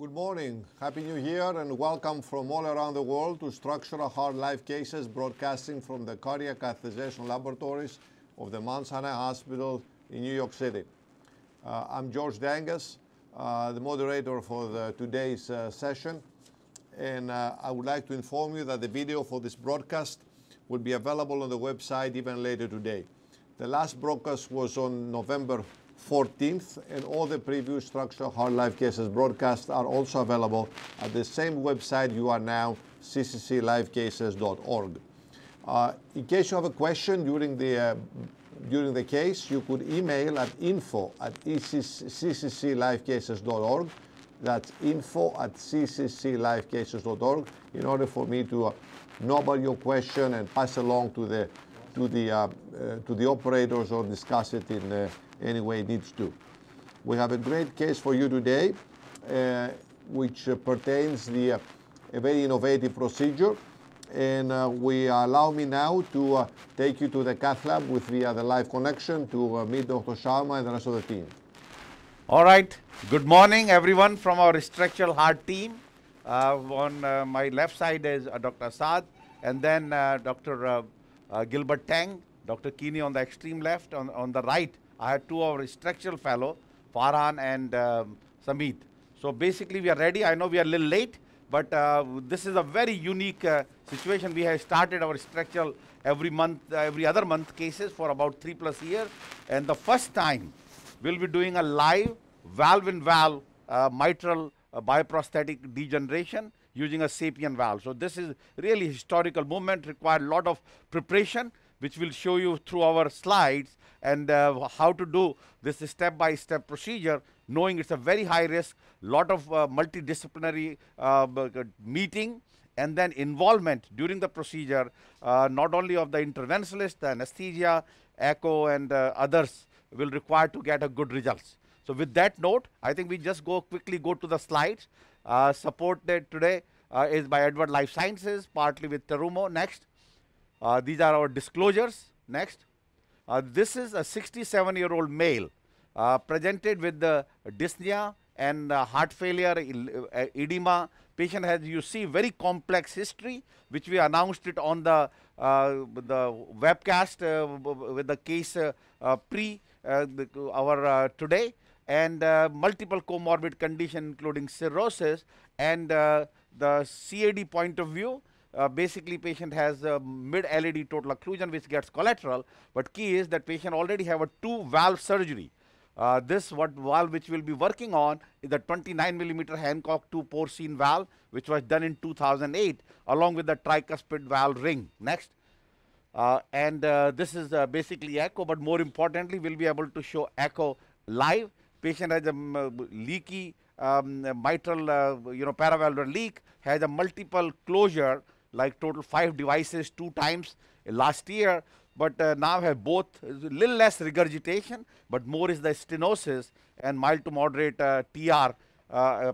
Good morning, Happy New Year, and welcome from all around the world to Structural Heart Live Cases broadcasting from the Cardiac Catheterization Laboratories of the Mount Sinai Hospital in New York City. I'm George Dangas, the moderator for today's session, and I would like to inform you that the video for this broadcast will be available on the website even later today. The last broadcast was on November 14th, and all the previous Structural Heart Live Cases broadcasts are also available at the same website you are now, ccclivecases.org. In case you have a question during the case, you could email at info@ccclivecases.org. That's info@ccclivecases.org in order for me to know about your question and pass along to the operators or discuss it in any way it needs to. We have a great case for you today, which pertains to a very innovative procedure, and allow me now to take you to the cath lab with the live connection to meet Dr. Sharma and the rest of the team. All right. Good morning, everyone, from our structural heart team. On my left side is Dr. Assad, and then Dr. Gilbert Tang, Dr. Kini on the extreme left. On the right, I have two of our structural fellow, Farhan and Samit. So basically, we are ready. I know we are a little late, but this is a very unique situation. We have started our structural every other month cases for about 3+ years, and the first time we'll be doing a live valve-in-valve mitral bioprosthetic degeneration using a Sapien valve. So this is really historical movement, required a lot of preparation, which we'll show you through our slides, and how to do this step-by-step procedure, knowing it's a very high risk, lot of multidisciplinary meeting, and then involvement during the procedure, not only of the interventionalist, the anesthesia, echo, and others will require to get a good results. So with that note, I think we just quickly go to the slides. Supported today is by Edward Life Sciences, partly with Terumo. Next. These are our disclosures. Next. This is a 67-year-old male presented with the dyspnea and heart failure, edema. Patient has, you see, very complex history, which we announced it on the webcast with the case today, and multiple comorbid condition including cirrhosis, and the CAD point of view. Basically, patient has mid-LAD total occlusion, which gets collateral, but key is that patient already have a 2-valve surgery. This valve which we'll be working on is the 29mm HANCOCK 2 PORCINE valve, which was done in 2008, along with the tricuspid valve ring. Next. This is basically echo, but more importantly, we'll be able to show echo live. Patient has a leaky mitral, paravalvular leak, has a multiple closure, like total 5 devices 2 times last year, but now have both little less regurgitation, but more is the stenosis and mild to moderate TR.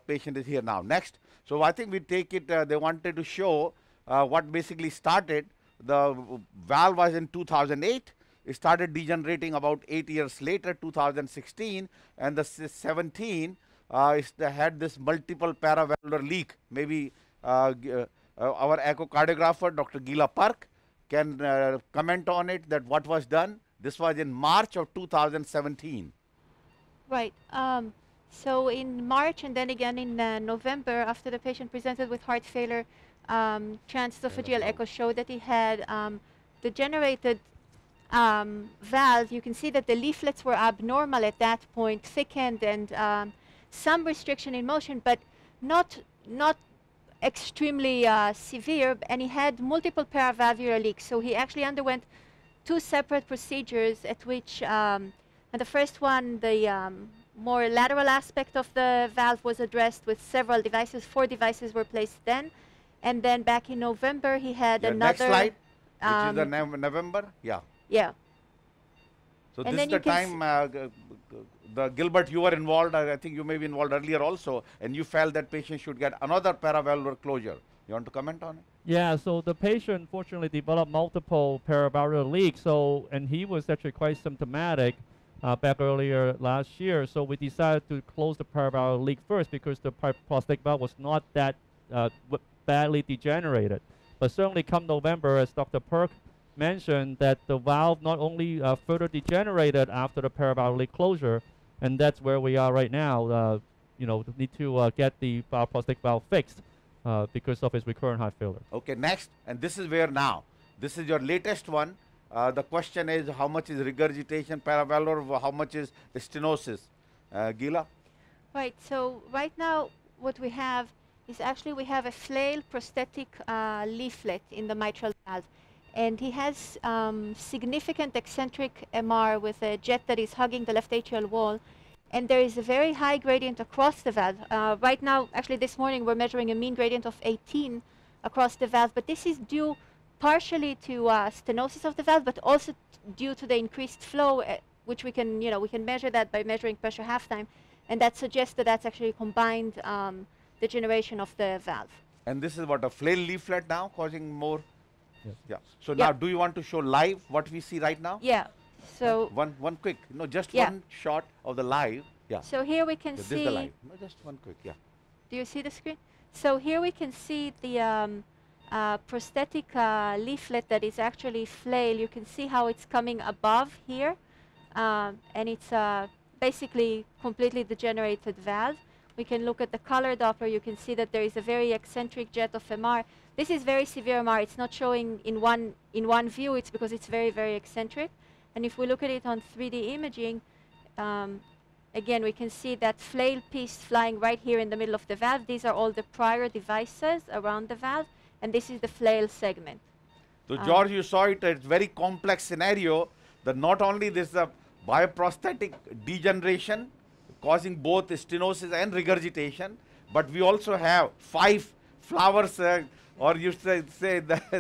Patient is here now. Next. So I think we take it, they wanted to show what basically started. The valve was in 2008. It started degenerating about 8 years later, 2016, and the 17 had this multiple paravalvular leak. Maybe our echocardiographer, Dr. Gila Park, can comment on it, that what was done. This was in March of 2017. Right. So in March and then again in November, after the patient presented with heart failure, transesophageal echo showed that he had degenerated valve. You can see that the leaflets were abnormal at that point, thickened, and some restriction in motion, but not extremely severe, and he had multiple paravalvular leaks. So he actually underwent 2 separate procedures, at which and the first one, the more lateral aspect of the valve was addressed with several devices. 4 devices were placed then, and then back in November he had another. Next slide, which is the November. Yeah. Yeah. So and this is the time, the Gilbert, you were involved. I think you may be involved earlier also, and you felt that patient should get another paravalvular closure. You want to comment on it? Yeah, so the patient fortunately developed multiple paravalvular leaks, and he was actually quite symptomatic. back earlier last year. So we decided to close the paravalvular leak first because the prosthetic valve was not that badly degenerated. But certainly come November, as Dr. Perk mentioned, that the valve not only further degenerated after the paravalvular leak closure, and that's where we are right now. You know, need to get the prosthetic valve fixed because of its recurrent heart failure. Okay, next, and this is where now. This is your latest one. The question is how much is regurgitation paravalvular, how much is stenosis? Gila? Right, so right now what we have is actually we have a flail prosthetic leaflet in the mitral valve. And he has significant eccentric MR with a jet that is hugging the left atrial wall. And there is a very high gradient across the valve. Right now, actually this morning, we're measuring a mean gradient of 18 across the valve. But this is due partially to stenosis of the valve, but also due to the increased flow, which we can, we can measure that by measuring pressure half-time. And that suggests that that's actually combined degeneration of the valve. And this is what, a flail leaflet now causing more? Yes. Yeah. So now, do you want to show live what we see right now? Yeah. So one quick, just one shot of the live. Yeah. So here we can This see. is the live. No, just one quick. Yeah. Do you see the screen? So here we can see the prosthetic leaflet that is actually flail. You can see how it's coming above here, and it's basically completely degenerated valve. We can look at the color Doppler. You can see that there is a very eccentric jet of MR. This is very severe MR. It's not showing in one view. It's because it's very, very eccentric. And if we look at it on 3D imaging, again, we can see that flail piece flying right here in the middle of the valve. These are all the prior devices around the valve, and this is the flail segment. So George, you saw it. It's very complex scenario. That not only this bioprosthetic degeneration causing both stenosis and regurgitation, but we also have 5 flowers, or you say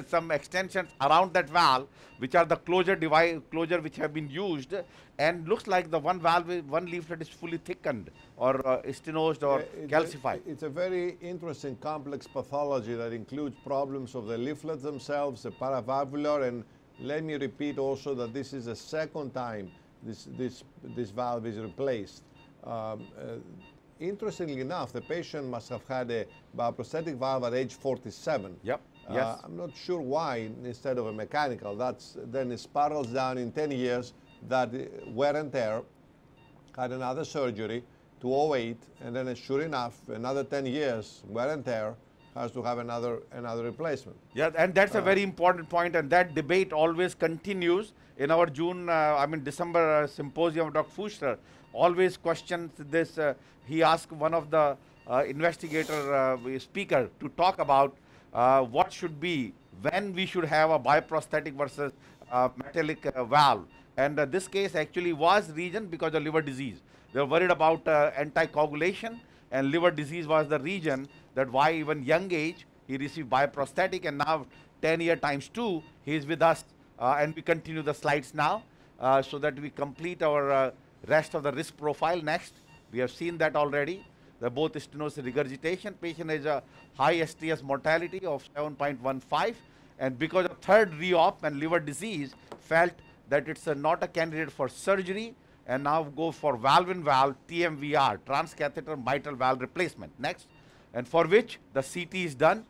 some extensions around that valve, which are the closure which have been used, and looks like the one leaflet is fully thickened or stenosed or calcified. It's a very interesting complex pathology that includes problems of the leaflets themselves, the paravalvular, and let me repeat also that this is the second time this valve is replaced. Interestingly enough, the patient must have had a bioprosthetic valve at age 47. Yep. Yes. I'm not sure why instead of a mechanical. Then it spirals down in 10 years. That wear and tear, had another surgery to 08, and then sure enough, another 10 years wear and tear, has to have another replacement. Yeah, and that's a very important point, and that debate always continues in our December symposium of Dr. Fuster. Always questions this. He asked one of the investigator speaker to talk about what should be, when we should have a bioprosthetic versus metallic valve. And this case actually was region because of liver disease. They were worried about anticoagulation, and liver disease was the reason that why even young age he received bioprosthetic, and now 10 year times 2 he is with us, and we continue the slides now so that we complete our rest of the risk profile. Next, we have seen that already. The both stenosis regurgitation, patient has a high STS mortality of 7.15, and because of third re-op and liver disease, felt that it's not a candidate for surgery, and now go for valve-in-valve TMVR, transcatheter mitral valve replacement. Next, and for which the CT is done.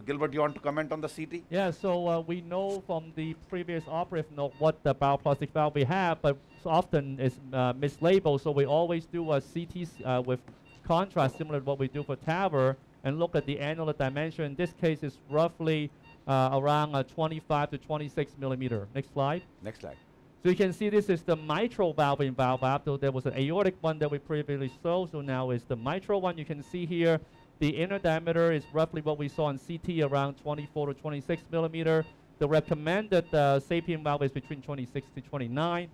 Gilbert, you want to comment on the CT? Yeah, so we know from the previous operative note what the bioplastic valve we have, but often it's mislabeled, so we always do a CT with contrast similar to what we do for TAVR, and look at the annular dimension. In this case, it's roughly around 25 to 26 millimeter. Next slide. Next slide. So you can see this is the mitral valve in valve. So there was an aortic one that we previously saw, so now is the mitral one. You can see here the inner diameter is roughly what we saw in CT, around 24 to 26 millimeter. The recommended Sapien valve is between 26 to 29.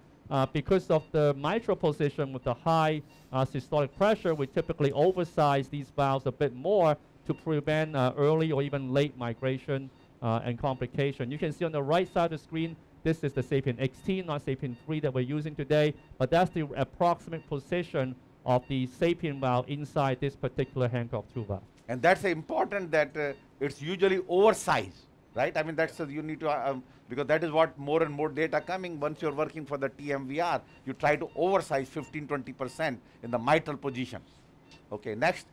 Because of the mitral position with the high systolic pressure, we typically oversize these valves a bit more to prevent early or even late migration and complication. You can see on the right side of the screen, this is the Sapien XT, not Sapien-3 that we're using today, but that's the approximate position of the Sapien valve inside this particular HANCOCK 2 valve. And that's important that it's usually oversized. right? I mean, that's you need to, because that is what more and more data coming. Once you're working for the TMVR, you try to oversize 15-20% in the mitral position. Okay, next.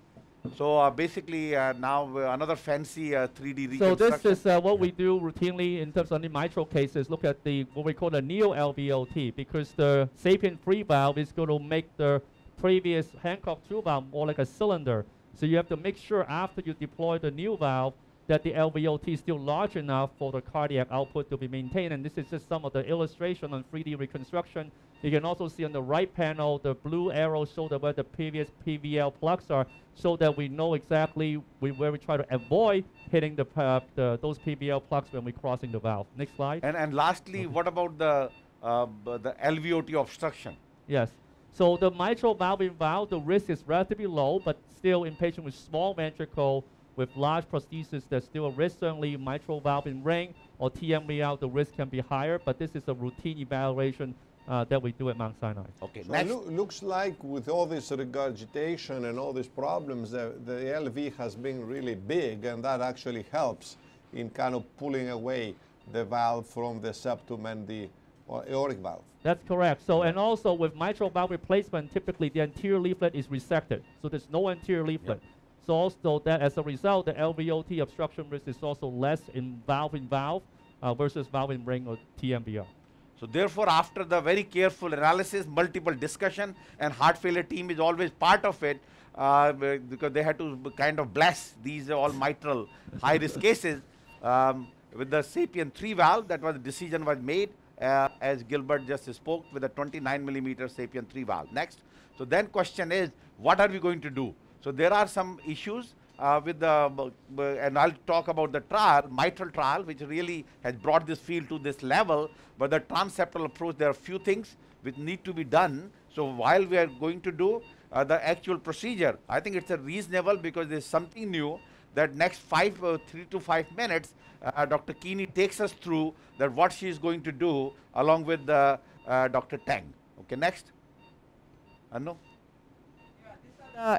So basically now another fancy 3D reconstruction. So this is what we do routinely in terms of the mitral cases. Look at the what we call the neo LVOT, because the Sapien-3 valve is going to make the previous HANCOCK 2 valve more like a cylinder. So you have to make sure after you deploy the new valve that the LVOT is still large enough for the cardiac output to be maintained. And this is just some of the illustration on 3D reconstruction. You can also see on the right panel, the blue arrows show where the previous PVL plugs are, so that we know exactly where we try to avoid hitting those PVL plugs when we're crossing the valve. Next slide. And lastly, what about the LVOT obstruction? Yes. So the mitral valve, the risk is relatively low, but still in patients with small ventricle with large prosthesis, there's still a risk. Certainly mitral valve in ring or TMVR, the risk can be higher, but this is a routine evaluation that we do at Mount Sinai. Okay, so next. Looks like with all this regurgitation and all these problems, the LV has been really big, and that actually helps in kind of pulling away the valve from the septum and the aortic valve. That's correct. So, and also with mitral valve replacement, typically the anterior leaflet is resected. So there's no anterior leaflet. Yep. So also that as a result, the LVOT obstruction risk is also less in valve versus valve in ring or TMVR. So therefore, after the very careful analysis, multiple discussion, and heart failure team is always part of it, because they had to kind of bless these all mitral high-risk cases with the Sapien-3 valve. That was the decision was made, as Gilbert just spoke, with a 29mm Sapien-3 valve. Next. So then question is, what are we going to do? So there are some issues with the, and I'll talk about the trial, mitral trial, which really has brought this field to this level. But the transeptal approach, there are few things which need to be done. So while we are going to do the actual procedure, I think it's a reasonable, because there's something new that next 3 to 5 minutes, Dr. Keeney takes us through that what she is going to do along with Dr. Tang. Okay, next. Anu?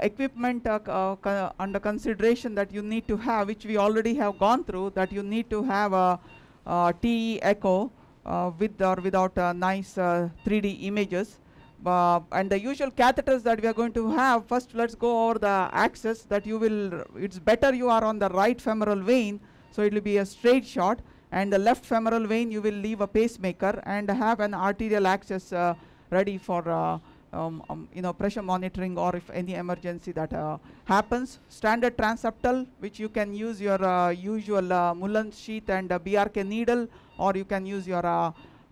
Equipment under consideration that you need to have, which we already have gone through, that you need to have a TE echo with or without nice 3D images. And the usual catheters that we are going to have, first let's go over the axis that you will, it's better you are on the right femoral vein, so it will be a straight shot, and the left femoral vein you will leave a pacemaker and have an arterial access ready for pressure monitoring, or if any emergency that happens. Standard transeptal, which you can use your usual Mullen's sheath and BRK needle, or you can use your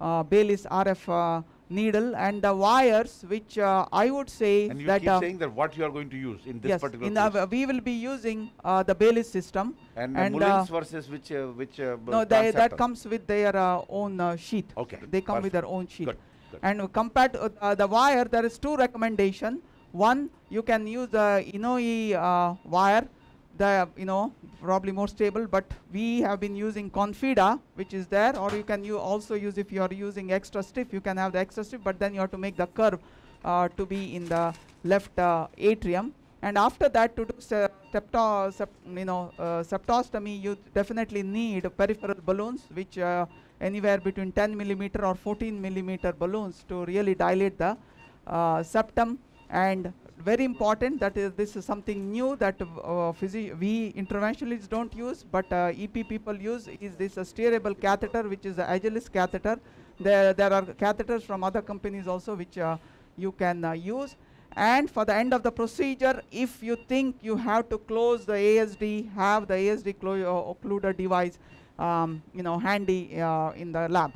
Baylis RF needle, and the wires, which I would say and you that keep saying that what you are going to use in this particular case. We will be using the Baylis system. And Mullins versus which no, that comes with their own sheath. Okay. They come with their own sheath. Good. And compared to the wire, there is two recommendations. One, you can use the Inouye wire, probably more stable, but we have been using Confida, which is there, or you can also use, if you are using extra stiff, you can have the extra stiff, but then you have to make the curve to be in the left atrium. And after that, to do septostomy, you definitely need peripheral balloons, which anywhere between 10mm or 14mm balloons to really dilate the septum. And very important, that is, this is something new that we interventionalists don't use, but EP people use, is this a steerable catheter, which is the Agilis catheter. There are catheters from other companies also, which you can use. And for the end of the procedure, if you think you have to close the ASD, have the ASD occluder device handy in the lab.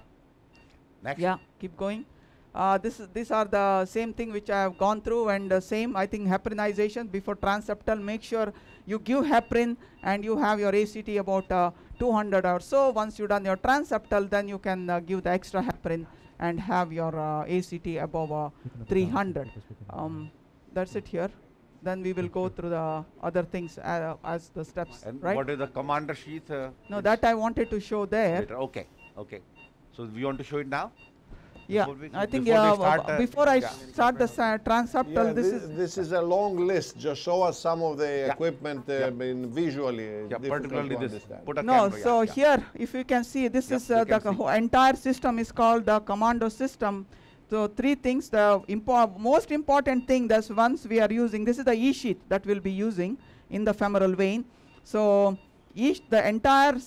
Next. Yeah, keep going. These are the same thing which I have gone through, and same, I think, heparinization before transeptal. Make sure you give heparin and you have your ACT about 200 or so. Once you've done your transeptal, then you can give the extra heparin and have your ACT above 300. That's it here. Then we will go through the other things as the steps. And right? what is the commander sheath? No, that I wanted to show there. Later. Okay, okay. So we want to show it now? Yeah, I think before I start the transeptal, this is a long list. Just show us some of the equipment visually. Particularly this. Put a no, camera, so here, if you can see, this is the entire system is called the commando system. So 3 things. The most important thing that's once we are using, this is the E-sheath that we'll be using in the femoral vein. So the entire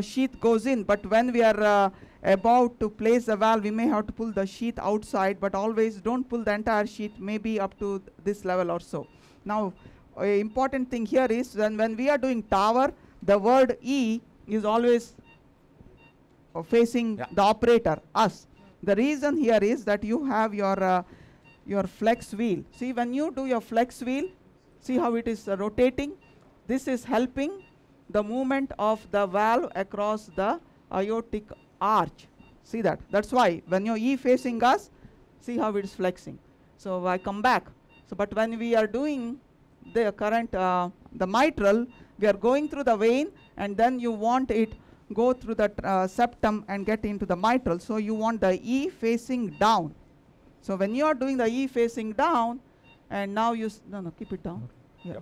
sheath goes in, but when we are about to place the valve, we may have to pull the sheath outside, but always don't pull the entire sheath, maybe up to this level or so. Now, important thing here is when we are doing tower, the word E is always facing the operator, us. The reason here is that you have your flex wheel. See, when you do your flex wheel, see how it is rotating? This is helping the movement of the valve across the aortic arch. See that? That's why when your E facing us, see how it is flexing. So I come back. So but when we are doing the current, the mitral, we are going through the vein, and then you want it go through the septum and get into the mitral. So you want the E facing down. So when you are doing the E facing down, and now you keep it down. Yeah.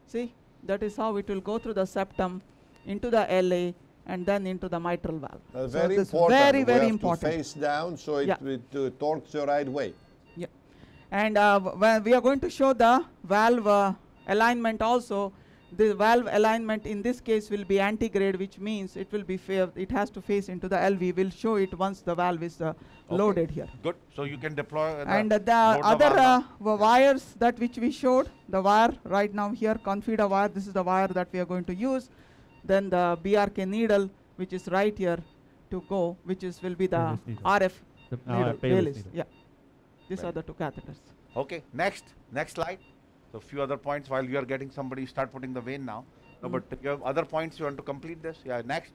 See, that is how it will go through the septum into the LA and then into the mitral valve. Very important. Very important. To face down, so it torques the right way. Yeah. And when we are going to show the valve alignment also. The valve alignment in this case will be antigrade, which means it will be it has to face into the LV. We'll show it once the valve is loaded here. Good. So you can deploy and the other wires that which we showed, the wire right now here, confida wire, this is the wire that we are going to use. Then the BRK needle, which is right here to go, which will be the RF needle. Yeah. These are the 2 catheters. Okay. Next slide. So few other points while you are getting somebody start putting the vein now. No, but you have other points you want to complete this? Yeah, next.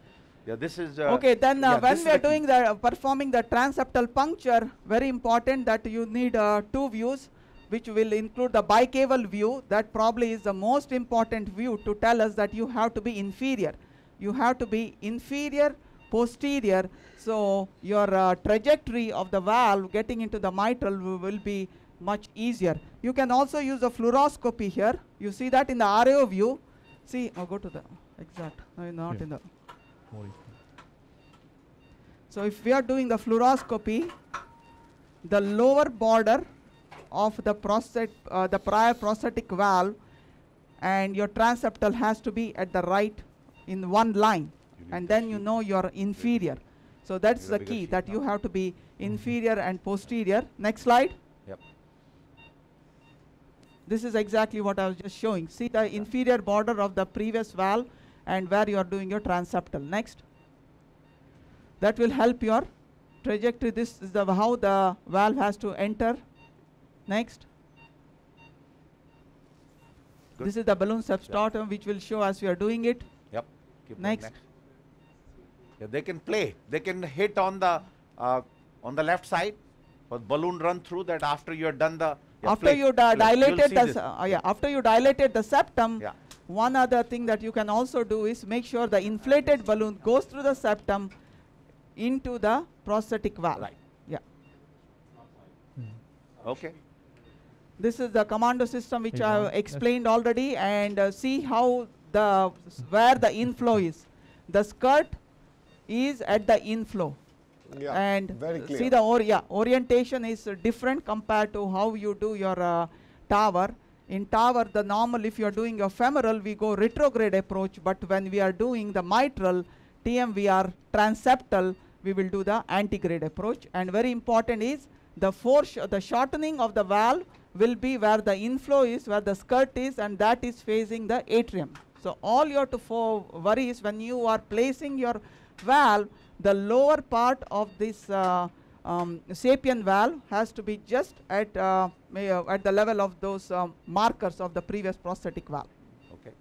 Yeah, this is okay. Then when we are doing performing the transeptal puncture, very important that you need 2 views, which will include the bicaval view. That probably is the most important view to tell us that you have to be inferior. You have to be inferior, posterior. So your trajectory of the valve getting into the mitral will be much easier. You can also use a fluoroscopy here. You see that in the RAO view. See, go to the exact. No, not in the. So if we are doing the fluoroscopy, the lower border of the prior prosthetic valve and your transeptal has to be at the right in one line, and then you know you're inferior. So that's the key, that you have to be inferior and posterior. Next slide. Yep. This is exactly what I was just showing. See the inferior border of the previous valve and where you are doing your transeptal. Next. That will help your trajectory. This is how the valve has to enter. Next. Good. This is the balloon substratum, which will show as we are doing it. Yep. Keep next. Yeah, they can play. They can hit on the left side. But balloon run through that after you are done the. After you dilated the after you dilated the septum. Yeah. One other thing that you can also do is make sure the inflated balloon goes through the septum into the prosthetic valve. Right. Yeah. Okay. This is the commando system which I have explained already, and see how where the inflow is. The skirt is at the inflow. Yeah, and very clear. See the orientation is different compared to how you do your tower. In tower, the normal, if you are doing your femoral, we go retrograde approach, but when we are doing the mitral, TMVR, transeptal, we will do the antigrade approach. And very important is the shortening of the valve will be where the inflow is, where the skirt is, and that is facing the atrium. So all you have to worry is when you are placing your valve, the lower part of this Sapien valve has to be just at the level of those markers of the previous prosthetic valve. Okay.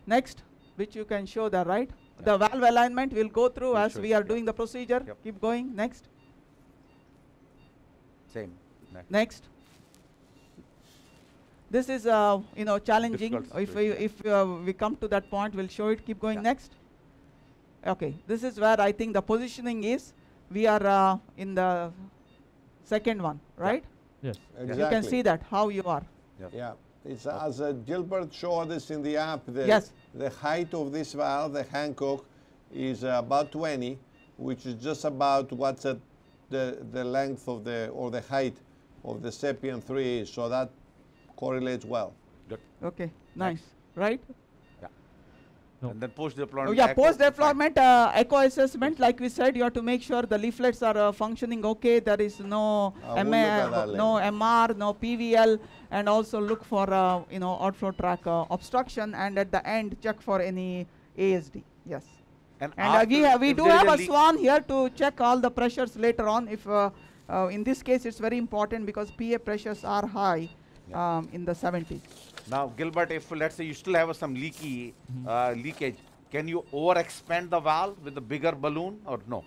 Next, which you can show there, right? Yeah. The valve alignment will go through as we are doing the procedure. Yep. Keep going. Next. Same. Next. This is challenging. If we come to that point, we'll show it. Keep going. Next. Okay. This is where I think the positioning is we are in the second one, right? Yes. Exactly. You can see that, how you are. Yeah. It's as Gilbert showed us in the app, Yes. the height of this valve, the Hancock, is about 20, which is just about what's at the length of or the height of the Sapien-3 is. So that correlates well. Good. Okay, nice, right? Yeah. No. And then post-deployment. Oh, yeah, echo, post-deployment echo assessment, like we said, you have to make sure the leaflets are functioning okay. There is no we'll look at that no MR, no PVL, and also look for outflow track obstruction, and at the end check for any ASD. Yes. And And we if do there is have a leak- swan here to check all the pressures later on. If in this case it's very important because PA pressures are high in the 70s. Now, Gilbert, if let's say you still have some leakage, can you over-expand the valve with a bigger balloon or no?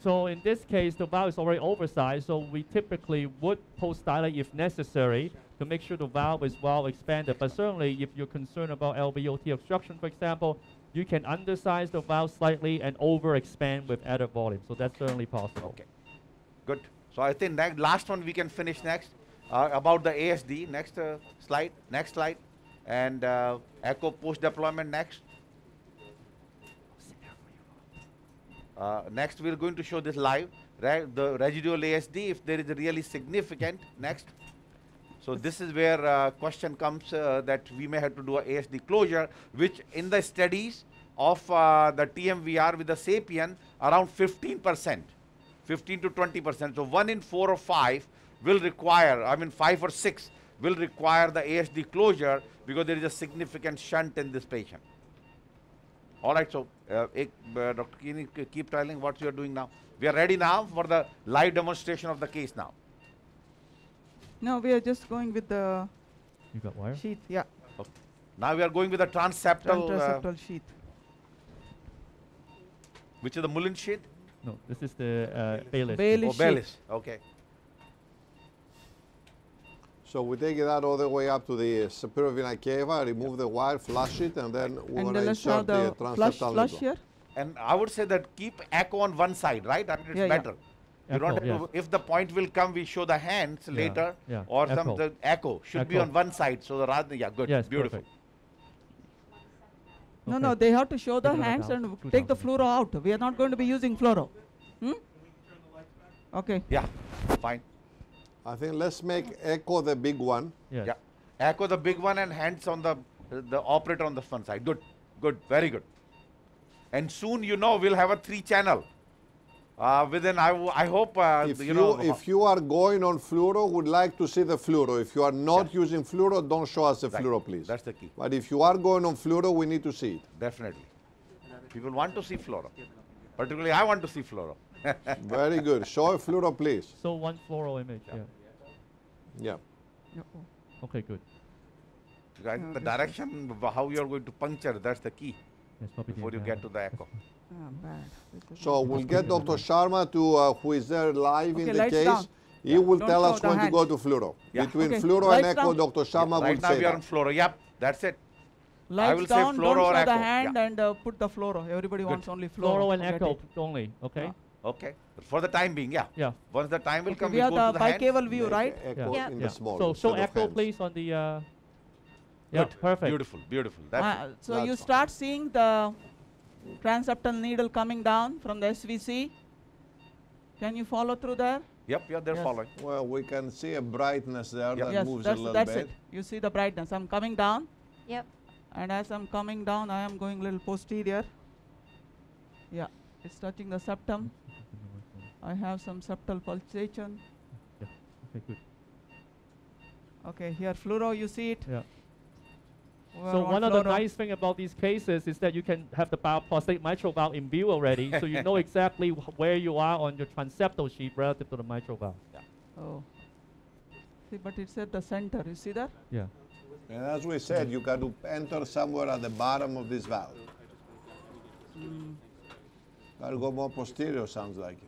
So in this case, the valve is already oversized, so we typically would post-dilate if necessary to make sure the valve is well expanded. But certainly, if you're concerned about LVOT obstruction, for example, you can undersize the valve slightly and over-expand with added volume. So that's certainly possible. Okay, good. So I think last one we can finish next about the ASD. Next slide. Next slide. And echo post-deployment next. Next, we're going to show this live, right? The residual ASD, if there is a really significant. Next. So this is where question comes that we may have to do a ASD closure, which in the studies of the TMVR with the Sapien, around 15%, 15 to 20%. So 1 in 4 or 5 will require, 5 or 6 will require the ASD closure because there is a significant shunt in this patient. All right, so Dr. Kini, keep telling what you are doing now. We are ready now for the live demonstration of the case now. No, we are just going with the You got wire? sheath. Yeah, Okay. Now we are going with the transeptal, transeptal sheath. which is the Mullin sheet? No, this is the Baylis. Baylis. Oh, Baylis. Okay. So we take that all the way up to the superior vena cava, remove the wire, flush it, and then we're And going to let's have insert the the flush transeptal here. And I would say that keep echo on one side, right? It's Yeah, yeah. better. You don't Echo, have to, if the point will come, we show the hands later, yeah. or Echo. the echo should be Echo. on one side. So the rather, yeah, good, Yes, beautiful. perfect. No, Okay. they have to show the Take another hands down. and Two take the down. fluoro out. We are not going to be using fluoro. Okay. Yeah, fine. I think let's make echo the big one. Yes. Yeah, echo the big one and hands on the operator on the front side. Good, good, very good. And soon, we'll have a 3-channel. Within, I hope, If you are going on fluoro, would like to see the fluoro. If you are not using fluoro, don't show us the Right. fluoro, please. That's the key. But if you are going on fluoro, we need to see it. Definitely. People want to see fluoro. Particularly, I want to see fluoro. Very good. Show a fluoro, please. So one fluoro image. Yeah. Yeah. Yeah. Okay, good. Right? The direction of how you are going to puncture, that's the key Yes, probably before you didn't get have to the echo. Bad. So we'll get Dr. Sharma to, who is there live in Okay, the lights case. down. He will Don't tell show us the when to go hands. to fluoro. Yeah. Between Okay, fluoro and lights echo, down. Dr. Sharma Right will now say we are that. on fluoro. Yep, that's it. Lights will say down, fluoro don't or show the echo, hand yeah. and put the fluoro. Everybody Good. wants only fluoro. fluoro and Forget echo it. only. Okay. Okay. For the time being, yeah. Yeah. Once the time will Okay, come, we we have go the to the hands. bicable view, Make right? Echo Yeah. in Yeah. the small. So show instead of echo, hands. please, on the. Yeah, Good. perfect. Beautiful, beautiful. That's So That's you fine. start seeing the transeptal needle coming down from the SVC. Can you follow through there? Yep, yeah, they're Yes. following. Well, we can see a brightness there that Yes, moves a little that's bit. it. You see the brightness. I'm coming down, Yep. and as I'm coming down, I am going a little posterior. Yeah, it's touching the septum. I have some septal pulsation. Okay, good. Okay, here fluoro, you see it? Yeah. We're So on one of the fluoro. nice thing about these cases is that you can have the prostate mitral valve in view already, so you know exactly where you are on your transeptal sheet relative to the mitral valve. Oh. See, but it's at the center. You see that? Yeah. And as we said, you got to enter somewhere at the bottom of this valve. Got to go more posterior, sounds like it.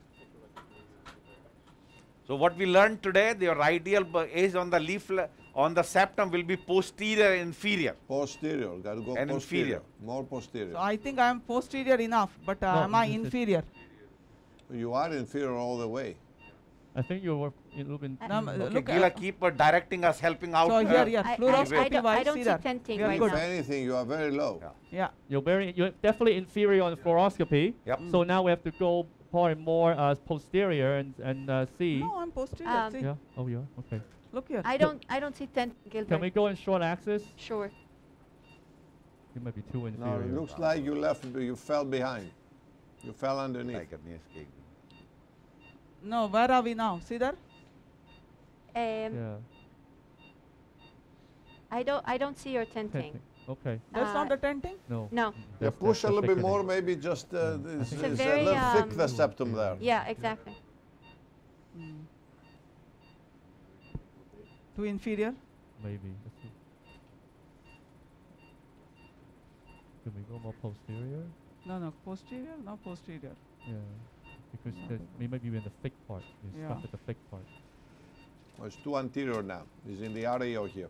So what we learned today, your ideal is on the leaflet, on the septum will be posterior and inferior. Posterior, got to go And posterior. inferior. More posterior. So I think I am posterior enough, but No, am I this is- inferior? You are inferior all the way. I think you were a little bit. Now, Okay, look Gila, keep directing us, helping out. So here, I don't, fluoroscopy I wise, don't see see that. tenting We are right good. If now. anything, you are very low. Yeah. Yeah. You're definitely inferior on fluoroscopy. Yep. So now we have to go probably more posterior and see. No, I'm posterior. See, Yeah. Oh, you are. Okay. look here. I don't see tenting, Gilbert. Can we go in short axis? Sure. You might be too No, inferior. it looks like you fell behind. You fell underneath. Like a near escape. No, where are we now? See there? Yeah. I don't see your tenting. Okay. That's not the tenting? No. No. Yeah, That's push a the little bit thickening. more, maybe just It's it's a a very, little thick, the um, septum there. Yeah, exactly. Too inferior? Maybe. Let's see. Can we go more posterior? No, posterior? No, posterior. Yeah. Because we might be in the thick part. You Yeah. stop at the thick part. Oh, it's too anterior now. It's in the REO here.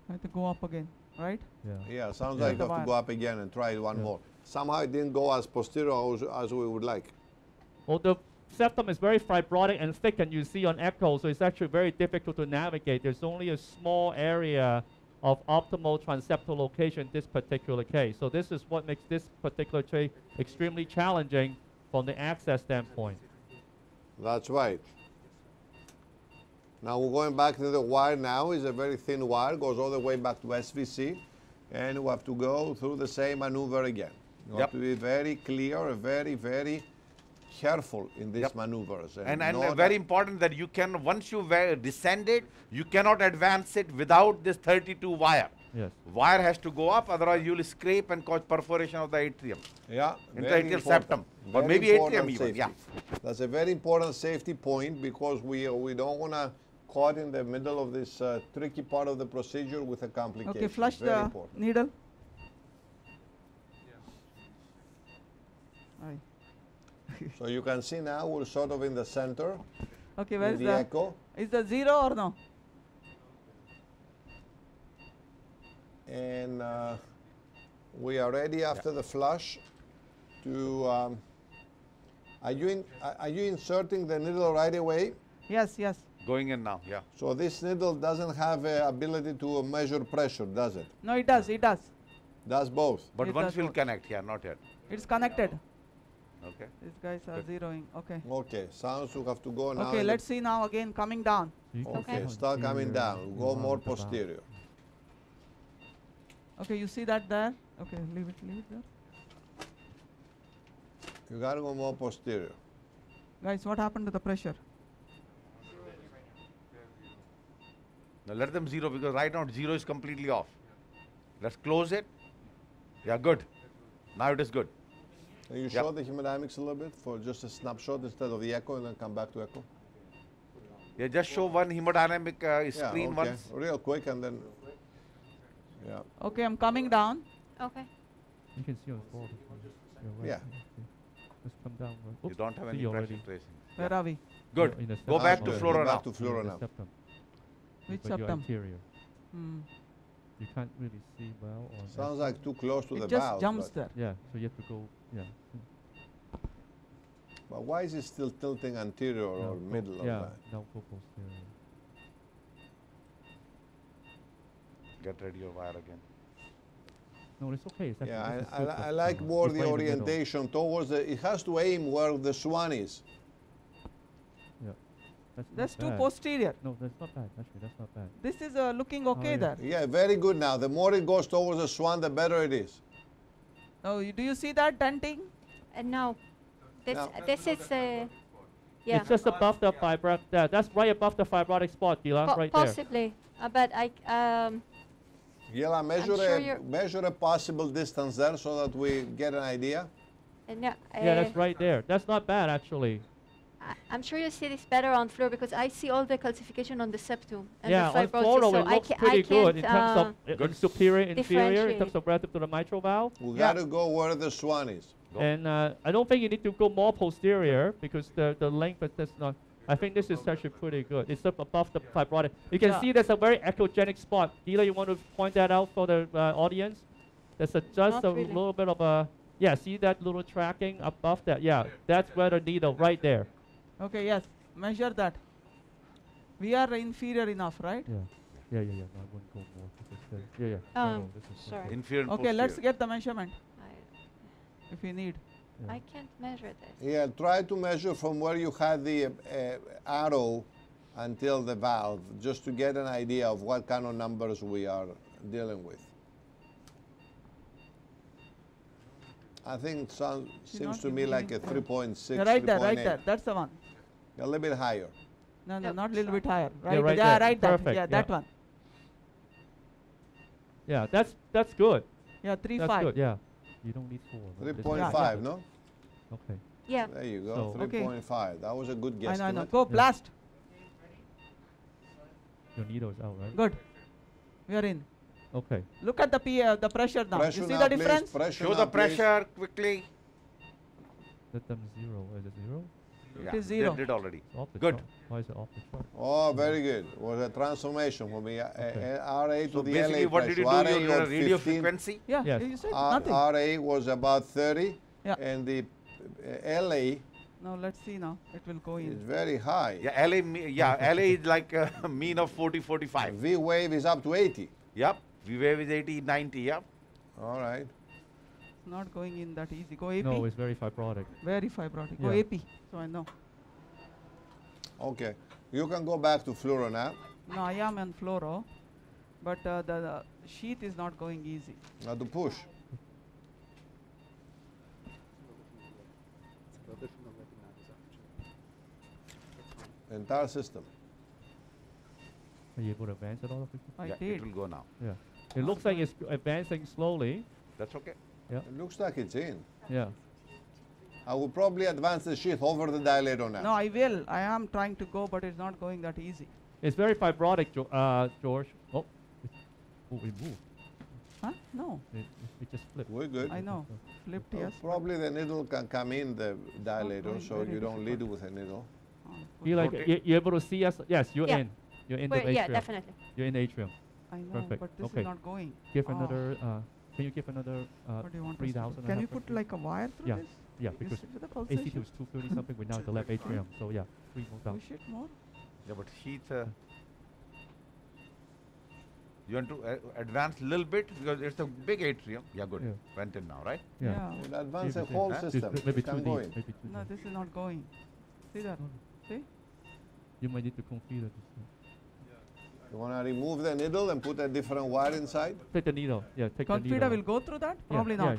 I have to go up again, right? Yeah. Yeah, sounds Yeah. like you have to go up again and try it one Yeah. more. Somehow it didn't go as posterior as we would like. Well, the septum is very fibrotic and thick, and you see on echo, so it's actually very difficult to navigate. There's only a small area of optimal transeptal location in this particular case. So this is what makes this particular tray extremely challenging from the access standpoint. That's right. Now we're going back to the wire now. It's a very thin wire, goes all the way back to SVC. And we have to go through the same maneuver again. You have to be very clear, very, very careful in these maneuvers. And not very important that you can, once you descend it, you cannot advance it without this 32 wire. Yes. Wire has to go up, otherwise you will scrape and cause perforation of the atrium. Yeah, Intra-atrial septum, or Very maybe important atrium even, safety. yeah. That's a very important safety point because we don't want to caught in the middle of this tricky part of the procedure with a complication. Okay, flush very the important. needle. Aye. So you can see now we're sort of in the center. Okay, where in is the the echo. Is the 0 or no? And we are ready after the flush to. Are you inserting the needle right away? Yes, yes. Going in now, yeah. So this needle doesn't have a ability to measure pressure, does it? No, it does, it does. Does both. But It once does will both. connect, yeah, not yet. It's connected. Okay. These guys are zeroing. Okay. Okay, sounds we have to go now. Okay, in let's see now again coming down. So you can Okay, see start coming posterior down. Go around more the valve. posterior. Okay, you see that there? Okay, leave it there. You gotta go more posterior. Guys, what happened to the pressure? Now let them zero because right now zero is completely off. Let's close it. Yeah, good. Now it is good. Can you show the hemodynamics a little bit for just a snapshot instead of the echo and then come back to echo? Yeah, just show one hemodynamic screen okay. once. Real quick and then, yeah. Okay, I'm coming down. Okay. You can see on the board. Yeah. Okay. Just come down. Right. You Oops, don't have see any you pressure already. tracing. Where are we? Good. In the Go septum back to already. Go fluoro back now. to fluoro In the now. septum. Which But you're septum? anterior. Hmm. You can't really see well. Or Sounds like too close to the It just valve. jumps but, there. Yeah, so you have to go. Yeah. but why is it still tilting anterior or Now middle go, of yeah, that? now go posterior. Get ready your wire again. No, it's okay. It's Yeah, actually- this is I good, but, like more it's the right in middle. orientation towards the, it has to aim where the swan is. Yeah. That's not too bad. posterior. No, that's not bad. Actually, that's not bad. This is looking okay yeah. there. Yeah, very good now. The more it goes towards the swan, the better it is. Oh, do you see that denting? No. This No. this is yeah. It's just above the fibrotic. That's right above the fibrotic spot, Gila, right there. Possibly. But I Yela, sure you're- measure a possible distance there so that we get an idea. no, Yeah, that's right there. That's not bad actually. I'm sure you see this better on floor because I see all the calcification on the septum and Yeah, the on fibrosis. photo so it looks I pretty good in can't, terms of Good. superior, inferior, in differentiate. terms of relative to the mitral valve. We Yeah. got to go where the swan is. Go. And I don't think you need to go more posterior because the length is that's not. I think this is actually pretty good. It's up above the fibrotic. You can Yeah. see there's a very echogenic spot. Gila, you want to point that out for the audience? There's just Not a really. little bit of a Yeah, see that little tracking above that? Yeah, that's where the needle, right there. Okay, yes. Measure that. We are inferior enough, right? Yeah. Yeah. No, I wouldn't go more. Yeah. No, this is Sorry. Inferior and Okay, let's posterior. get the measurement I, if you need. Yeah. I can't measure this. Yeah, try to measure from where you had the arrow until the valve, just to get an idea of what kind of numbers we are dealing with. I think it seems not to me giving like me- a 3.6, Yeah, right there, 3.8. That's the one. A little bit higher. No, Yep, not a little bit sorry. higher. Yeah, Right, right yeah, there. right there. Perfect, Yeah, that yeah. one. Yeah, that's good. Yeah, That's 3.5. good. Yeah. You don't need 4. but this- 3.5, Yeah. no? Okay. Yeah. There you go, So- Okay. 3.5. That was a good guess. I know. Go, blast. Your needle is out, right? Good. We are in. Okay. Look at the pressure now. Pressure You see now, the please. difference? Pressure Show now, the please. pressure quickly. Let them 0. Is it 0? Yeah, is 0. Did already. It's off the Good. chart. Why is it off the chart? Oh, very good. It was a transformation from the RA to So the basically, LA what did you pressure. do? You RA did a on radio 15, frequency. Yeah, Yes. you said nothing. RA was about 30, Yeah. and the LA Now let's see now. It will go is in. very high. Yeah, LA is like a mean of 40, 45. V wave is up to 80. Yep. V wave is 80, 90. Yep. All right. It's not going in that easy. Go AP. No, it's very fibrotic. Very fibrotic. Go Yeah. AP. So I know. Okay. You can go back to fluoro now. No, I am on fluoro, but the sheath is not going easy. Now to push. Entire system. Are you able to advance it all of it? I Yeah, it did. will go now. Yeah. It looks like it's advancing slowly. That's okay. It looks like it's in. Yeah. I will probably advance the sheath over the dilator now. No, I will. I am trying to go, but it's not going that easy. It's very fibrotic, George. Oh, we moved. Huh? No. It just flipped. We're good. I know. Flipped, Well, yes. but- probably the needle can come in the dilator, going so very you don't lead difficult. with a needle. Oh, You like Rotate. you able to see us? Yes, you're Yeah. in. You're in We're- the yeah, atrium. definitely. You're in the atrium. I know, Perfect. but this Okay. is not going. Give Oh. another. Can you give another What do you want us to do? 3,000? Can you put like a wire through Yeah. this? Yeah, You because see with the AC2 pulsation? is 230 something. We're now in the left atrium. So yeah, 3 more down. Push it more. Yeah, but sheath. You want to advance a little bit because it's a big atrium. Yeah, good. Yeah. Went in now, right? Yeah. It advance the Maybe whole Huh? system. Maybe It can 2D. go in. Maybe 2D. No, this is not going. See that? See? You might need to configure this. You want to remove the needle and put a different wire inside? Take the needle. Yeah, take the needle. Confida will go through that? Yeah, Probably yeah. not.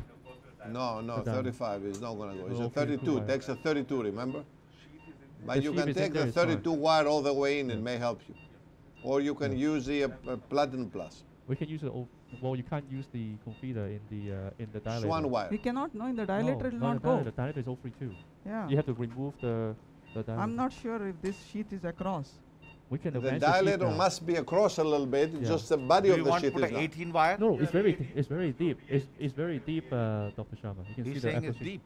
No, Put down. 35 is not going to go. It's Oh, a okay, 32. wire. Takes a 32, remember? But The you sheath can is in take there, the it's fine. 32 wire all the way in, it Yeah. may help you. Or you can use the Platinum Plus. We can use the well. You can't use the confida in the dilator. Swan wire. We cannot know in the No, dilator it will not the go. dilator. Dilator is O3 too. Yeah. You have to remove the dilator. I'm not sure if this sheath is across. We can The advance the sheath dilator now. must be across a little bit, Yeah. just the body Do of you the want to sheath put is an not. 18 wire? No, it's very deep. It's very deep, Dr. Sharma. You can see He's the saying it's echo sheath. deep.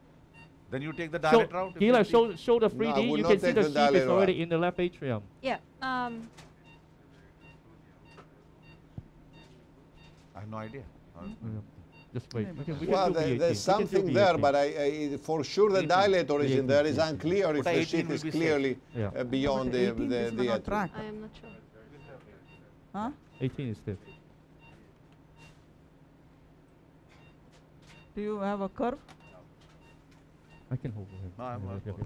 Then you take the So, dilator out. if Gila, it's deep. show the No, I 3D. would You not can see take the the sheath is dilator already out. in the left atrium. Yeah. I have no idea. Yeah. Just wait. Yeah, We can Well, do V18. there's We can do something there, V18. but for sure the 18. dilator is in there. It's 18. unclear if But the 18 sheath will is be safe. clearly Yeah. beyond But the 18 this will not atrium. track. I am not sure. Huh? 18 is stiff. Do you have a curve? I can hold him. No, I'm Yeah, not. yeah, good,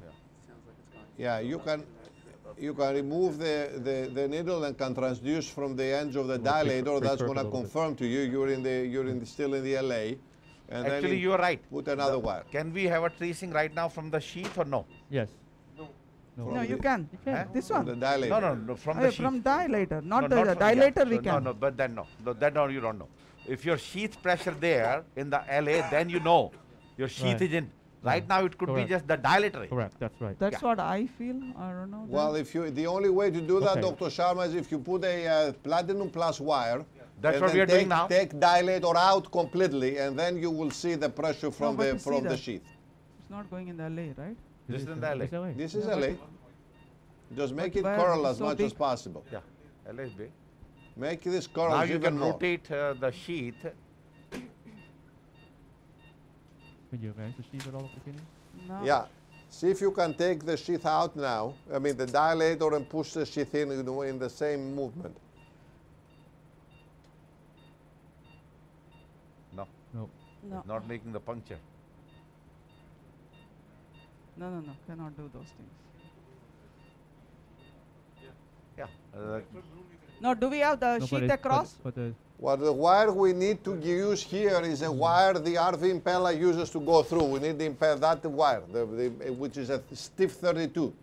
yeah. yeah. You can remove the needle and can transduce from the edge of the Well, pre- dilator. That's going to pre-curve a little bit. confirm to you you're still in the LA. And then Actually, you you are right. put another wire. Can we have a tracing right now from the sheath or no? Yes. From No, you the- can. You can. Huh? This From one. the dilator. No, from the sheath. From dilator, not No, the from- yeah, dilator we so can. No, but then no. That no, you don't know. If your sheath pressure there in the LA, then you know your sheath Right. is in. Right now, it could Correct. be just the dilator. Correct. That's right. That's Yeah. what I feel. I don't know. Well, the only way to do that, Okay. Dr. Sharma, is if you put a Platinum Plus wire. That's and what then we are doing now. Take dilator out completely, and then you will see the pressure from but you see the that. sheath. It's not going in the LA, right? This is in the LA. It's LA. This is Yeah, LA. Just make it where curl it's as so much as big. possible. Yeah, LA is big. Make this curl Now you even can more. rotate the sheath. Can you advance the sheath at all, Dr. Kinney? No. Yeah. See if you can take the sheath out now. I mean the dilator, and push the sheath in the same movement. No, No. No. not making the puncture. No, no, no. Cannot do those things. Yeah. No, do we have the No, sheath across? But the Well, the wire we need to use here is a wire the RV impeller uses to go through. We need that wire, which is a stiff 32.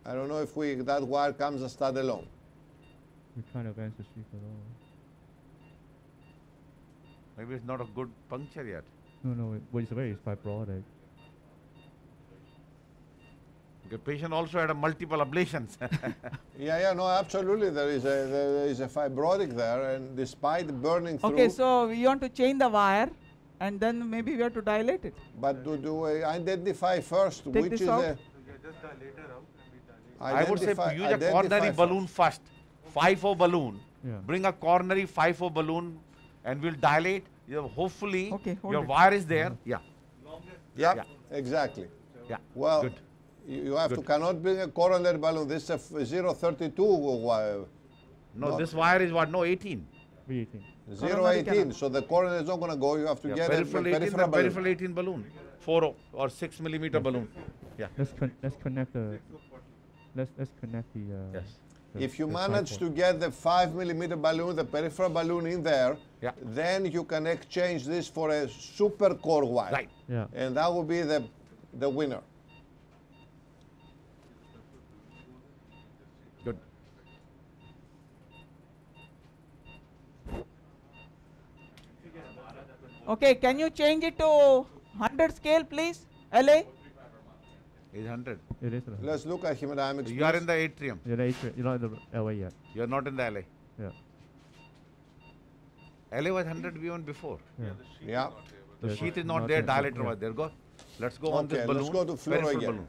I don't know if that wire comes as standalone. we can't advance the sheath at all. Maybe it's not a good puncture yet. No, it's very fibrotic. The patient also had a multiple ablations. Yeah, no, absolutely. There is a fibrotic there, and despite burning through. Okay, so we want to change the wire, and then maybe we have to dilate it. But do identify first Take which this is out. the. I would say use a identify coronary first. balloon first. 5/4 balloon. Yeah. Bring a coronary 5/4 balloon and we'll dilate. Hopefully Okay, hold your it. wire is there. Yeah. Yep, Yeah. exactly. Yeah. Well, Good. you have to Good. cannot bring a coronary balloon. This is a 032 wire. No, this wire is what? No, 18. V18. 018. So the coronary is not going to go. You have to Yeah, get peripheral a 18, peripheral the balloon. peripheral 18 balloon. 4 or 6 millimeter balloon. Yeah. Let's connect the. Let's connect the. Yes. If you the manage tripod. to get the 5 millimeter balloon, the peripheral balloon in there, Yeah. then you can exchange this for a super core wire. Right. Yeah. And that will be the winner. Good. Okay, can you change it to 100 scale, please? LA? 800. It is. Let's look at hemodynamics. You are please. in the atrium. You're not in the LA yet. You are not in the LA. Yeah. LA was 100 V1 before. Yeah. Yeah. The Yes, sheath is not not there, there, dilator yeah. was there. Go. Let's go on this Okay, balloon. let's go to fluoro peripheral again. balloon.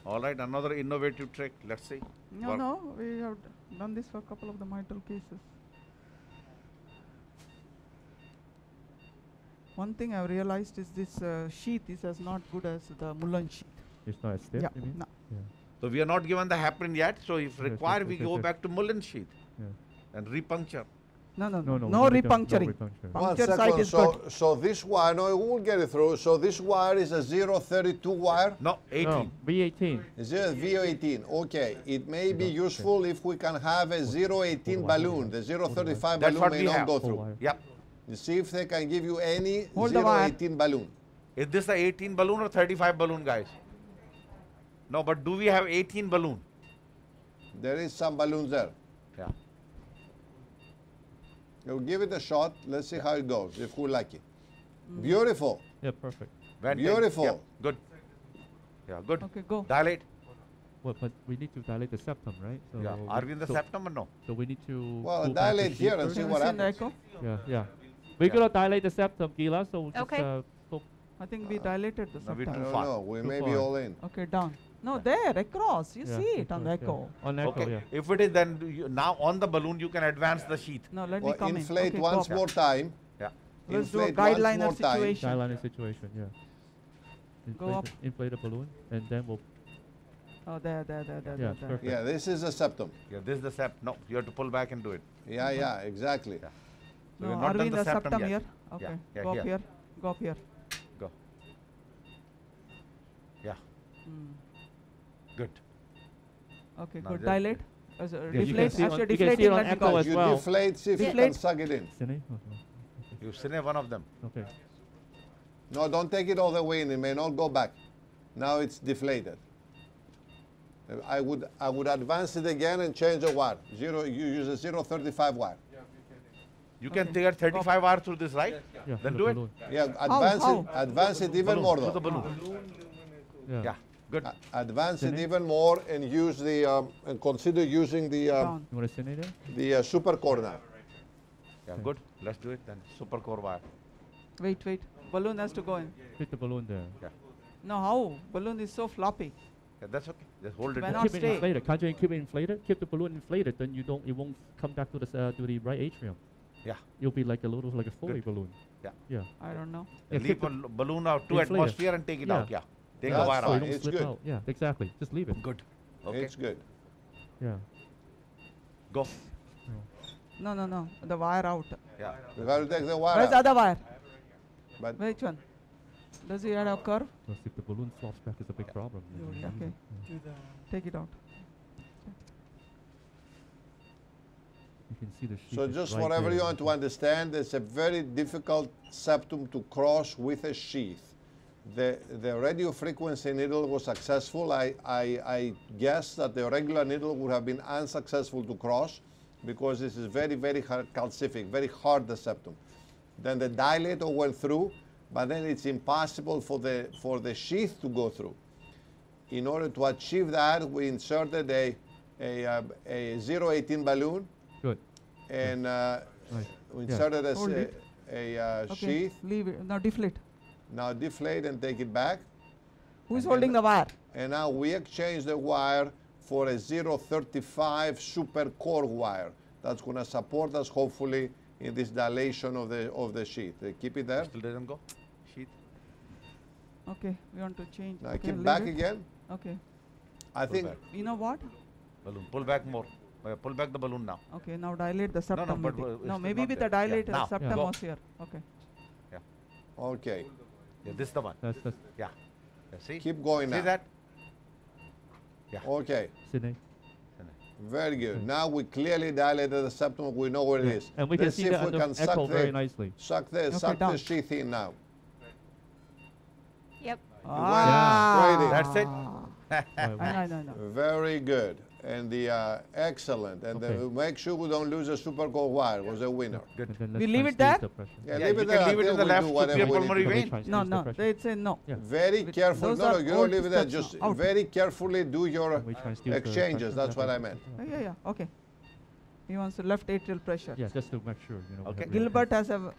All right, another innovative trick. Let's see. No, Work. no, we have done this for a couple of the mitral cases. One thing I've realized is this sheath is as not good as the Mullen sheath. It's not as stiff. Yeah, You mean? no. Yeah. So we are not given the heparin yet. So if Yes, required, yes, we yes, go yes. back to Mullen sheath Yeah. and repuncture. No, no, No, no, no. no we don't- repuncturing. No repuncturing. Pun- One Puncture site second. is So, good. so this wire, no, we will get it through. So this wire is a 032 wire. No, 18. No, V18. Is it a V18? Okay. It may be useful if we can have a 018 wire. balloon. The 035 That's balloon what may we not have. go Full through. wire. Yep. You see if they can give you any Hold the wire. 018 balloon. Is this the 18 balloon or 35 balloon, guys? No, but do we have 18 balloon? There is some balloons there. Yeah. We'll give it a shot. Let's see how it goes, if we like it. Beautiful. Yeah, perfect. Beautiful. Yep. Good. Yeah, good. Okay, go. Dilate. Well, but we need to dilate the septum, right? So Yeah. Are we in the so, septum or no? So we need to. Well, pull back the dilate sheath here and first. see Can what we send the happens. echo? Yeah, yeah. We're Yeah. gonna dilate the septum, Gila. So just, Okay. so I think we dilated the no, we I Too septum. don't far. know. We Too may be far. all in. Okay, down. No, there, across. You yeah, see it on the yeah. echo. On echo, Okay. yeah. If it is, then now on the balloon you can advance the sheath. No, let me Well, come inflate in. Okay, once go. more time. Yeah. Let's do a Inflate once guideliner more time. situation. Guideline situation, yeah. Go up. Inflate the balloon, and then we'll. Oh, there. Yeah, perfect. Yeah, this is a septum. Yeah, this is the sept. No, you have to pull back and do it. Yeah, exactly. Yeah. So No, we've are not we done in the the septum septum yet. here? Okay, yeah, go up here. here. Go up here. Go. Yeah. Mm. Good. Okay, Now good. just- Dilate. Yeah, you can Deflate. see on- After you can see deflating, it on let me echo go. as You well. deflate, see if you can Deflate. suck it in. Cine? You cine one of them. Okay. No, don't take it all the way in. It may not go back. Now it's deflated. I would advance it again and change the wire. You use a 035 wire. You can Okay. take a 35 hour through this, right? Yeah. Then to do the it. balloon. Yeah, advance how? it. Advance it even Balloon, more through though. the balloon. Yeah. Yeah. Good. Advance it Cine? even more and use the and consider using Down. You want to cine there? the super corner. Yeah, good. Let's do it then. Super core wire. Wait. Balloon has to go in. Fit the balloon there. Yeah. No, how? Balloon is so floppy. Yeah, that's okay. Just hold it. Why there. not Keep it stay? inflated. Can't you keep it inflated? Keep the balloon inflated, then it won't come back to the right atrium. Yeah. It'll be like a little, like a Foley balloon. Yeah. Yeah. I don't know. Yeah, Leave keep a it- balloon out to inflate it. atmosphere and take it Yeah. out. Yeah. Take That's the wire So you fine. out. don't It's slip good. out. Yeah, exactly. Just leave it. Good. Okay. It's good. Yeah. Go. No, no, no. The wire out. Yeah. You got to take the wire Where's the out. other wire? But Which one? Does it have a curve? Because if the balloon flops back, it's a big problem. Okay. Take it out. You can see the sheath. so is just right for there. everyone to understand, it's a very difficult septum to cross with a sheath. The radio frequency needle was successful. I guess that the regular needle would have been unsuccessful to cross because this is very, very calcific, very hard the septum. Then the dilator went through, but then it's impossible for the sheath to go through. In order to achieve that, we inserted a 018 balloon Good. and Nice. we inserted Hold it. a Okay. sheath. Leave it. Now deflate. Now deflate and take it back. Who is And holding then- the wire? And now we exchange the wire for a 035 super core wire. That's going to support us hopefully in this dilation of the sheath. Keep it there. Still doesn't go. Sheath. Okay. We want to change. Now Okay, keep leave back it. again. Okay. I think back. You know what? Balloon. Pull back more. Pull back the balloon now. Okay. Now dilate the septum. no, but maybe. it's No, still maybe not with there. the Yeah, dilator, now. septum Yeah. was here. Okay. okay. Yeah, this is the one. That's Yeah. Yeah, see? Keep going See now. that? Okay. Sydney. Very good. Now we clearly dilated the septum. We know where it is. And we can Let's see see the if we can suck echo very the nicely. suck the Okay, down. sheath in now. Yep. Ah. That's it. Right, No. Very good. And the excellent. And Okay. make sure we don't lose a super core wire. Was a winner. Good. And then We let's leave try it and there? squeeze the pressure. Yeah, Yeah, leave you it can there leave it in until the we left do to whatever your we need to pulmonary do. vein. Try and No, squeeze the no. pressure. They say no. Yeah. Very careful. Those No, are you don't old leave it there. steps Just now. Out. very carefully do your And we try and steal the exchanges. pressure. That's what I meant. Yeah. Okay. He wants the left atrial pressure. Yeah, just to make sure, we Okay. have really- Gilbert has a.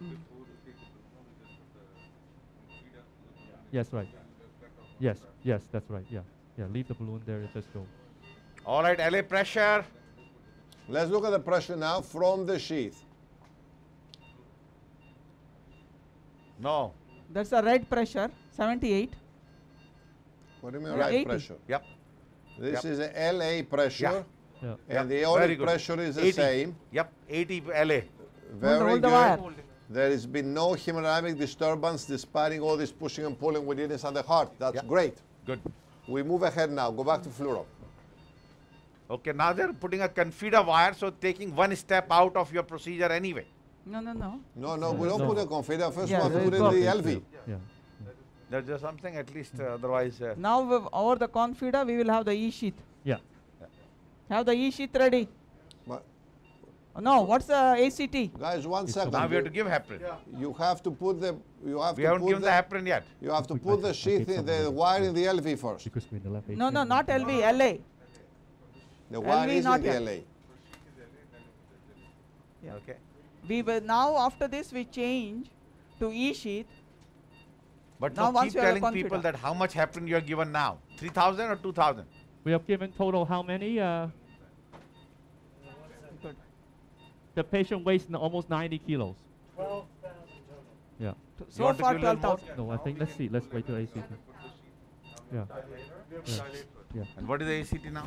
Yes, right. Yes, that's right. Yeah, leave the balloon there. Just go. All right, LA pressure. Let's look at the pressure now from the sheath. No. That's a right pressure, 78. What do you mean Yeah, right 80. pressure? Yep. This Yep. is a LA pressure. Yeah. And Yep, the very aortic good. pressure is the 80. same. Yep. 80 LA. Very hold the good. wire. There has been no hemodynamic disturbance despite all this pushing and pulling we did inside the heart. That's Yep. great. Good. We move ahead now. Go back to fluoro. Okay, now they're putting a confida wire, so taking one step out of your procedure anyway. No. No, we don't No. put a confida. First Yeah, we have to there put is in the no- LV. Yeah. There's just something at least, otherwise. Now over the confida, we will have the E sheath. Yeah. Have the E sheath ready. But No, what's the ACT? guys, one It's second. Now we have to give heparin. You have to put the. You have We to haven't put given the heparin yet. You have to We put might the have to sheath keep in some the of it. wire in the LV first. Because we're in the left No, atrium. not LV, LA. The wire LV is in not the yet. LA. Yeah. Okay. We will now after this we change to E sheath. But Now no, once keep you have a telling people confida. that how much heparin you are given now. 3,000 or 2,000? We have given total how many? Good. The patient weighs almost 90 kilos. Yeah. So want to far give a little more? 12,000. No, I think, let's see. Let's wait till ACT. Yeah. Yeah. And what is the ACT now?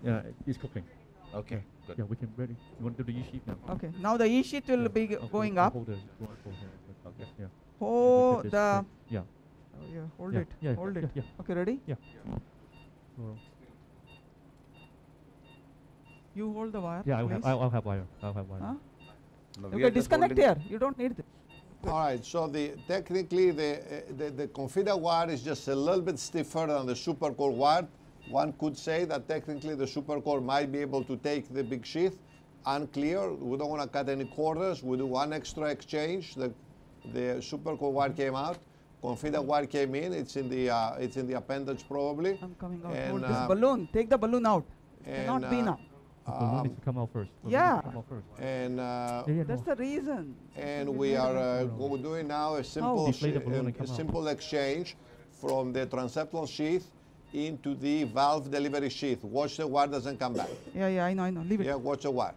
Yeah, it's cooking. Okay, good. Yeah, we can ready. You want to do the E-sheet now? Okay. Now the E sheath will be going up. Hold the okay. Yeah. Oh, Get this the. straight. Yeah. Oh, yeah, hold Yeah, it. yeah, Hold yeah, it. yeah. Okay, ready? Well, You hold the wire. yeah, please. I'll have wire. I'll have wire. Huh? No, You we can are just disconnect holding- here. You don't need it. All right, so technically the confida wire is just a little bit stiffer than the supercore wire. One could say that technically the supercore might be able to take the big sheath. Unclear. We don't want to cut any corners. We do one extra exchange. The supercore wire came out. Confida wire came in. It's in the appendage probably. I'm coming out. And, Hold this balloon. Take the balloon out. and, Cannot be now. The balloon needs to come out first. Balloon yeah. needs to come out first. And Yeah, That's no. the reason. we are we're doing now a simple Deflate the balloon and a come out. simple exchange from the transeptal sheath into the valve delivery sheath. Watch the wire doesn't come back. Yeah, I know. Leave it. Yeah, watch the wire.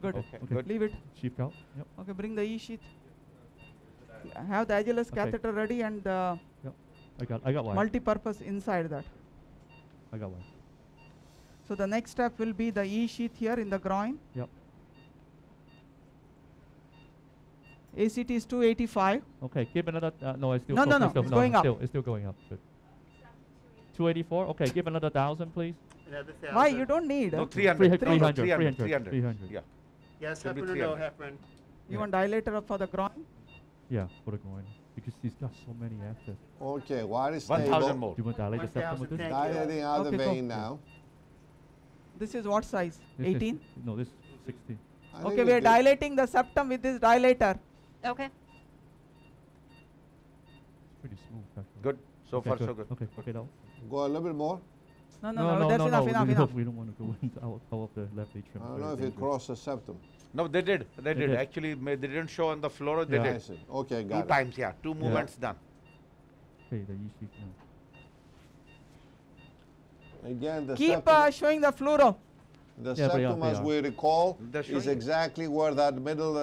Good. Okay, Okay. good. Leave it. Sheep out. Yep. Okay, bring the E-sheath. Have the Agilus Okay. catheter ready and the I got one. multi-purpose inside that. I got one. So the next step will be the E-sheath here in the groin. Yep. ACT is 285. Okay, give another. No, it's still. No, no, no, Still, it's going up. It's still going up. Good. 284. Okay, give another 1,000, please. Why? You don't need. No, 300. 300. 300. 300. Yeah. Yes, Should be happen or no 300. happen? You want dilator for the groin? Yeah, for the groin. Because he's got so many access. Okay, wire is 1,000 stable. more. Do you want to dilate the septum with 1,000, this? thank you. Dilating out the Okay, go. vein now. This is what size? This is- 18? No, this is 16. I think Okay, it's we are good. dilating the septum with this dilator. Okay. It's pretty smooth, actually. Good. So Okay, far, so good. Okay, now. Go a little bit more. No, that's enough, enough, we enough. We don't want to go into out of the left atrium. I don't Very know if it dangerous. crossed the septum. No, they did. They did. did. Actually, they didn't show on the floor. They Yeah. I did. see. Okay, Two got it. times, yeah. Two movements done. Okay, the E-sheath now. Again, the Keep septum, showing the fluoro. the Yeah, they are, septum they as are. we recall, They're is showing it. exactly where that middle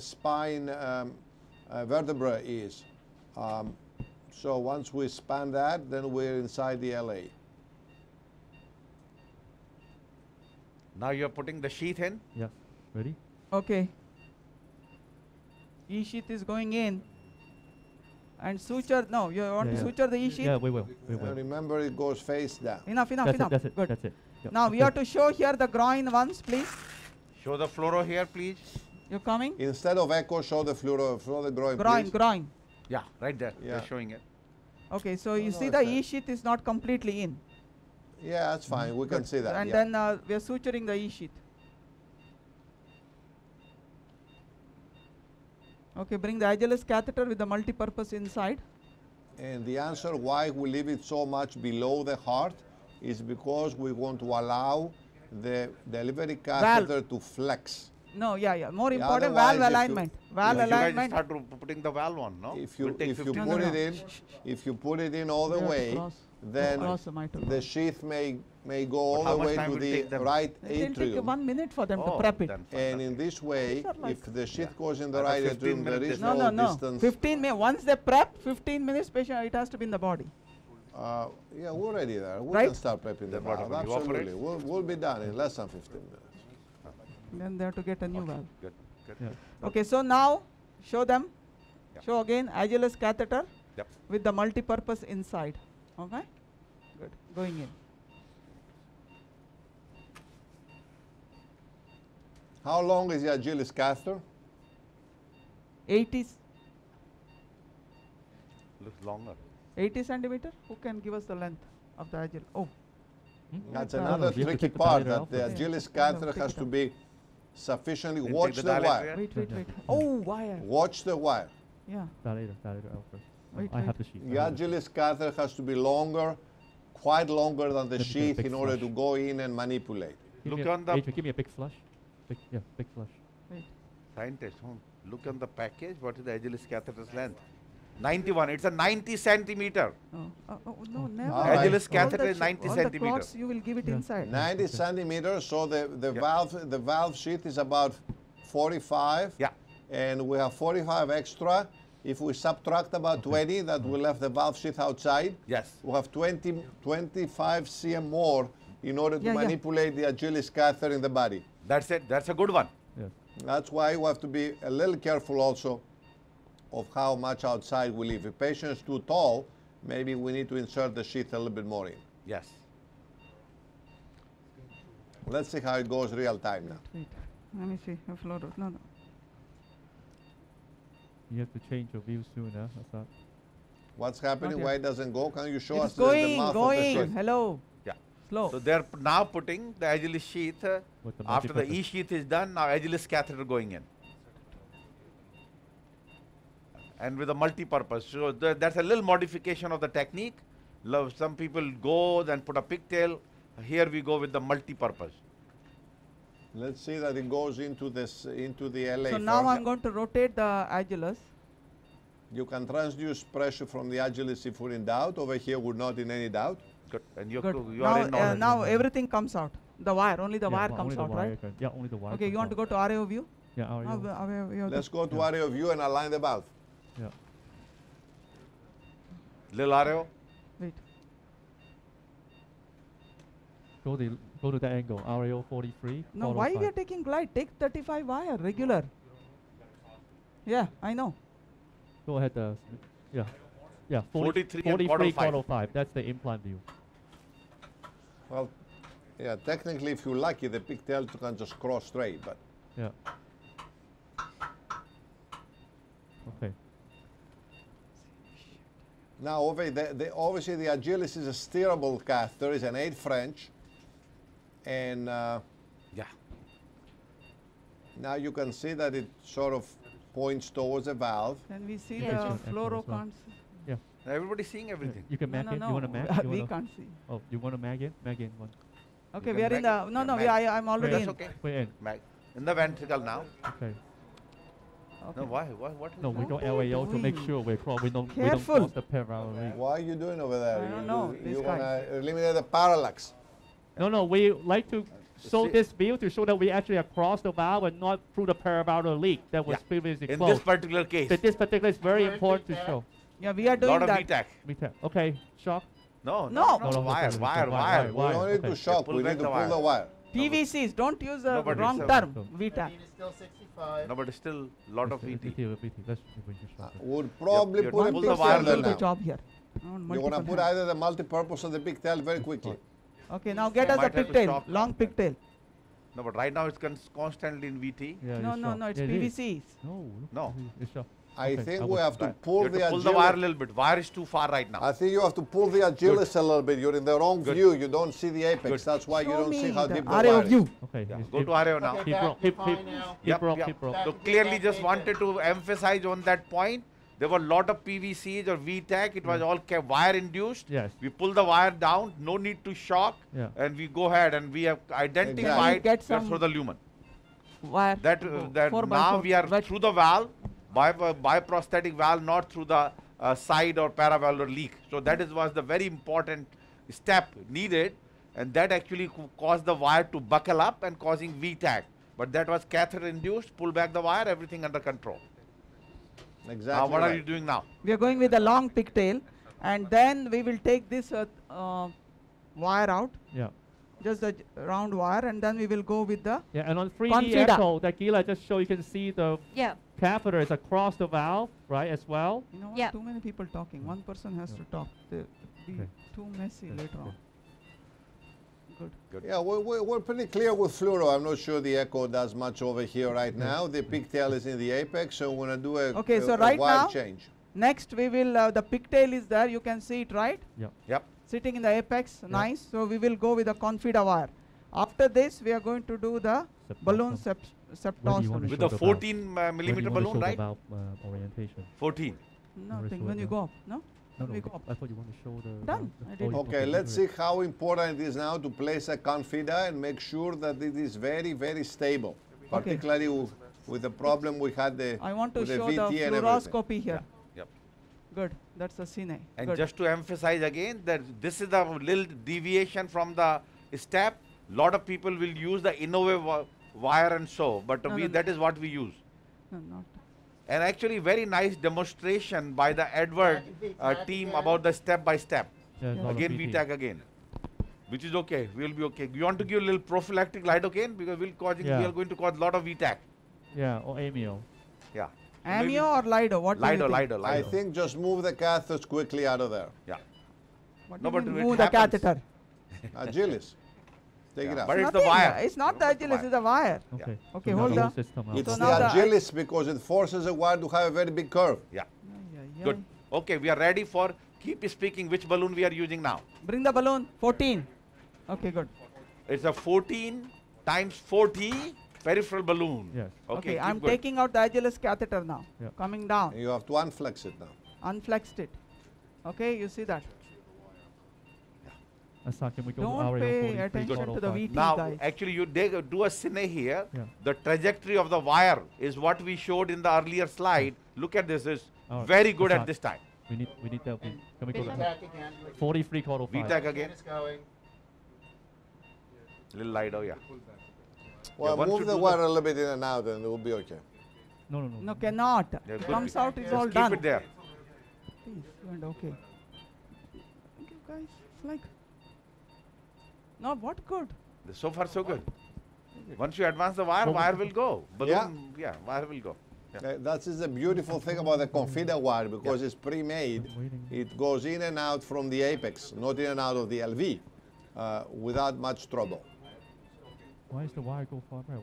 spine vertebra is. So once we span that, then we're inside the LA. Now you're putting the sheath in. Yeah. Ready? Okay. E-sheath is going in. And suture, no, you want Yeah, to yeah. suture the E-sheath? Yeah, we will. We And will. remember, it goes face down. Enough, enough, That's enough. it. That's it. Good. That's it. Yep. Now we Okay. have to show here the groin once, please. Show the fluoro here, please. You're coming? Instead of echo, show the fluoro, show the groin, Groin, please. groin. Yeah, right there. Yeah. They're showing it. Okay, so No, you no, see it's the fine. E-sheath is not completely in. Yeah, that's fine. We can Good. see that. And yeah. then we are suturing the E-sheath. Okay, bring the Agilus catheter with the multi-purpose inside. And the answer why we leave it so much below the heart is because we want to allow the delivery catheter to flex. No, yeah. More Yeah, important, otherwise valve if you- alignment. Valve You guys alignment. start putting the valve on, no? If you Will take if you 15 put No, it no. in, if you put it in all the We have to way, cross- then cross the mitral. the sheath may go all how the much way time to will the take them? right It will take atrium. 1 minute for them to Oh, prep it. then fine, And okay. in this way, These are like- if the sheath goes in the I thought right 15 atrium, there minutes is is No, no no. distance. 15 minutes. Once they prep, 15 minutes patient, it has to be in the body. Yeah, we're ready there. We Right? can start prepping the Then what valve. happens? You operate? Absolutely. We'll be done in less than 15 minutes. Then they have to get a new valve. Good. Good. Yeah. Okay, so now show them. Yeah. Show again Agilus catheter Yep. with the multi-purpose inside. Okay? Good. Going in. How long is the Agilus catheter? 80 Looks longer. 80 centimeter? Who can give us the length of the Agilus? Oh, That's No, no, another you have to tricky take the part, dilator that out the first. Agilus Yeah. catheter Take has it to out. be sufficiently, Then watch take the dilator wire. here. wait. Oh, wire. Watch the wire. Yeah. Dilator out first. Wait, I have the sheet. The Agilus catheter has to be longer, quite longer than the Let me get a sheath big in order to flush. go in and manipulate. Look on the- Adrian, give me a big flush. Big flush. Wait. Scientist, look on the package. What is the Agilus catheter's length? 91. It's a 90 centimeter. No, never. All right. Agilus catheter is ch- 90 all centimeter. the clots you will give it Yeah. inside. 90 centimeters, so the Yeah. valve sheath is about 45. Yeah. And we have 45 extra. If we subtract about 20, that will left the valve sheath outside. Yes. We have 25 cm more in order to Yeah, yeah. manipulate the Agilus catheter in the body. That's it. That's a good one. Yes. That's why we have to be a little careful also of how much outside we leave. If patient is too tall, maybe we need to insert the sheath a little bit more in. Yes. Let's see how it goes real time now. Wait. Let me see. A flow rate. No. You have to change your view soon, huh? That's that. What's happening? yet. Why it doesn't go? Can you show It's us the going, mouth of the going. sheath? Hello. Yeah. Slow. So they're now putting the Agilus sheath. With the After the multipurpose. E sheath is done, now Agilus catheter going in. And with a multi-purpose. So that's a little modification of the technique. Some people go and put a pigtail. Here we go with the multi-purpose. Let's see that it goes into the LA. So now first. I'm going to rotate the Agilus. You can transduce pressure from the Agilus if we're in doubt. Over here, we're not in any doubt. Good. And you're, Good. you are in order. Now everything comes out. The wire, only the Yeah, wire well, comes only the out, wire right? yeah, only the wire. Okay, you want to go to RAO view? Yeah, RAO. Let's go to RAO view and align the valve. Yeah. Little RAO. Wait. Go to the angle. RAO 43. No, why we are 405. taking glide? Take 35 wire, regular. Yeah, I know. Go ahead. Yeah. Yeah. 43 and 43 quarter quarter 5. That's the implant view. Well, yeah, technically, if you're lucky, the pigtail can just cross straight, but Yeah. Okay. now obviously the Agilis is a steerable catheter, it's an 8 French, and Yeah. now you can see that it sort of points towards the valve. Can we see Yeah. the Echo as well. fluorocons? Everybody's seeing everything. You can No, mag no, in. no. You want to mag? You we wanna- can't see. Oh, you want to mag in? Mag in one. Okay, You we can are in mag the. it. No, Yeah, no, mag. I'm already That's in. okay. We're in. In the ventricle now. Okay. Okay. No, why? What? No, we go What are you LAO to make doing? sure we don't Careful. cross the parallel lead. What are you doing over there? I don't know, You this want guy. to eliminate the parallax. No, we like to show See- this view to show that we actually across the valve and not through the parabolic leak that was Yeah. previously In closed. this particular case, That this particular is very important to show. Yeah, we are doing lot of that. VTAC. Okay, shock. No, No. no, No, wire, no, wire, no, wire. wire. We don't need to okay. shock, Pull we back need to the pull the wire. PVCs, don't use the No, but wrong it's a- term. VTAC. is still 65. No, but it's still lot of VT. VT. Let's bring the shock. We'll probably you're put not a pull the pigtail wire there Do then the now. job here. You're going to put either the multi-purpose or the pigtail very quickly. Okay, now get us Might a have to pigtail, shock. long pigtail. No, but right now it's constantly in VT. Yeah, No, it's no, shock. no, it's Yeah, it is. PVCs. No, look, No. It's shock. I Okay, think I we will- have to Right. pull You the have to pull the wire a Agilis. little bit. Wire is too far right now. I think you have to pull the Agilis a little bit. You're in the wrong Good. view. You don't see the apex. Good. That's why you Show don't see me how the deep the RAO wire is. view. Okay. Yeah. it's- Go it- to RAO now. Okay, He back broke- to he- fine now. He broke. Yep. He broke. Back So to clearly just back wanted to emphasize on that point. There were a lot of PVCs or VTAC. It was all wire induced. Yes. We pull the wire down. No need to shock. Yeah. And we go ahead and we have identified Get we are some through the lumen. Wire. That that 4 by now 4 we are wet. through the valve by prosthetic valve, not through the side or paravalvular leak. So that was the very important step needed, and that actually caused the wire to buckle up and causing VTAC. But that was catheter induced. Pull back the wire, everything under control. Exactly. Now what are right. you doing now? We are going with the long pigtail, and then we will take this wire out, Yeah. just the round wire, and then we will go with the. Yeah, and on 3D Confida. echo that Gila just showed, you can see the Yeah. catheter is across the valve, right, as well. You know what? Yeah. Too many people talking. One person has to talk. They be Okay. too messy Okay, later okay. on. Good. Yeah, we're pretty clear with fluoro. I'm not sure the echo does much over here right now. The pigtail is in the apex, so we're going to do Okay, so a right wire now- change. Next, we will. The pigtail is there. You can see it, right? Yep. Sitting in the apex. Nice. So we will go with the confida wire. After this, we are going to do the balloon Where do you septostomy. wanna With show the the 14 Where do you millimeter wanna balloon, show the right? valve, orientation. 14. Nothing. Where When is you it? go up, no? No, We no, go up. I thought you want to show the. Done. valve. I did it. Okay, let's see how important it is now to place a confida and make sure that it is very, very stable. Particularly with the problem we had I want to with the show the VT and everything. fluoroscopy here. Yep. Good. That's the cine. And Good. just to emphasize again that this is the little deviation from the step. Lot of people will use the Innove wire and so, but No, we no, that is what we use. No, not. And actually very nice demonstration by the Edward team about the step by step. Yeah, it's a lot of Again VT. VTAC again, which is okay. We'll be okay. You want to give a little prophylactic lidocaine because we Yeah. are going to cause a lot of VTAC. Yeah, or amio. Yeah. Amio or Lido? What do you think? Lido. I think just move the catheters quickly out of there. Yeah. What No, do you but mean it move the happens. catheter. Agilis. Take it Yeah, out. but it's the Nothing. wire. It's not the Not the Agilis, wire. it's the wire. Okay. Okay, So hold now on. the system out. It's So the now the- Agilis because it forces a wire to have a very big curve. Yeah. Yeah. Good. Okay, we are ready for keep speaking. Which balloon we are using now? Bring the balloon. 14. Okay, good. It's a 14 times 40 peripheral balloon. Yes. Okay, keep I'm going. taking out the Agilis catheter now. Yeah. Coming down. And you have to unflex it now. Unflexed it. Okay, you see that. Asa, can we go Don't to RAO pay 43, attention to the 405? VT Now, guys. actually, you do a cine here. Yeah. The trajectory of the wire is what we showed in the earlier slide. Look at this. It's Alright, very good Asad. at this time. We need that. Can we go Vision to back again. 43 quarter 5? VTAC again. Is going. Little lighter, yeah. Well, once you move the do wire a little bit in and out and it will be okay. No, no, no. No, cannot. Yeah, good. Comes out, it's Just all keep done. it there. Please, and okay. Thank you guys. It's like, no, what good? So far, so good. Once you advance the wire, wire will go. Balloon, yeah, wire will go. Yeah. That is the beautiful thing about the confida wire because it's pre-made. It goes in and out from the apex, not in and out of the LV, without much trouble. Why is the wire go far back?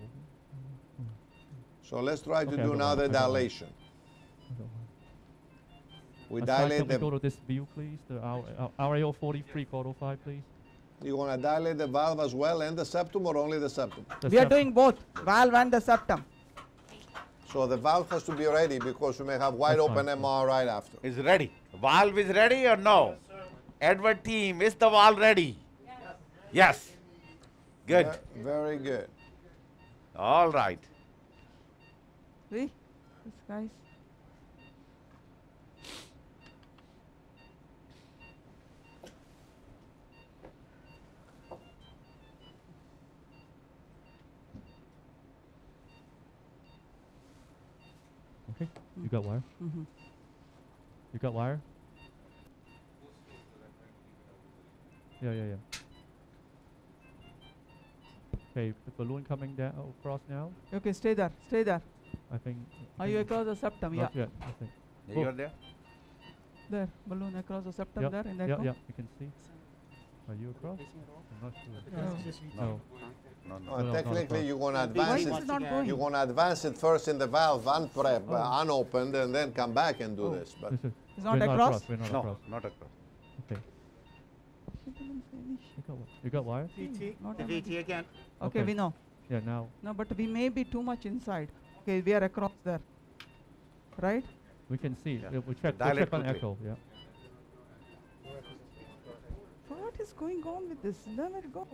So let's try to Okay, I do got now one, the I got one. dilation. We Aside, dilate can we go the. to this view, please? The RAO 43 photo 5, please. You want to dilate the valve as well and the septum, or only the septum? We are doing both, valve and the septum. So the valve has to be ready because we may have wide That's open fine. MR right after. Is ready. Valve is ready or no? Edward team, is the valve ready? Yes. Good. Very good. All right. See, this guys. Okay. You got wire? Mm-hmm. You got wire? Yeah, yeah, yeah. Okay, the balloon coming down across now. Okay, stay there, stay there. I think. Are you across the septum? Yeah. Not yet, I think. Yeah, you are there? There, balloon across the septum Yep, there in the yeah, echo. yeah, you can see. Are you across? I'm not sure. No. No, no. No, no, Technically, not you're going to Why advance is it. it not going? You're going to advance it first in the valve, unprep, unopened, and then come back and do Oh. this. But This is It's not we're across? We're not No, across. not across. Okay. You got wire? Not The a- VT again. Okay, Okay. we know. Yeah, now. No, but we may be too much inside. Okay, we are across there. Right? We can see. Yeah. We check Dilate on quickly. echo. Yeah. So what is going on with this? Let it go.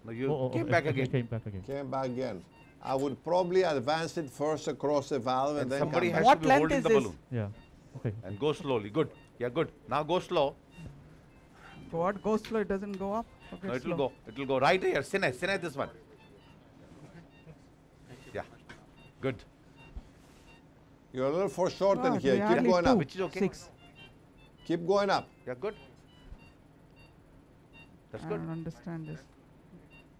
No, you Oh, came okay, back okay, again. Came back again. came back again. I would probably advance it first across the valve and, And then somebody come has back. What to be length holding is the this? balloon. Yeah. Okay. And go slowly. Good. Yeah, good. Now go slow. So what goes slow, it doesn't go up? Okay, No, it slow. will go. It will go right here. Cine this one. Yeah. Good. You're a little foreshortened Ah, here. we Keep hardly going two. up. Which is okay. 6. Keep going up. Yeah, good. That's I good. don't understand this.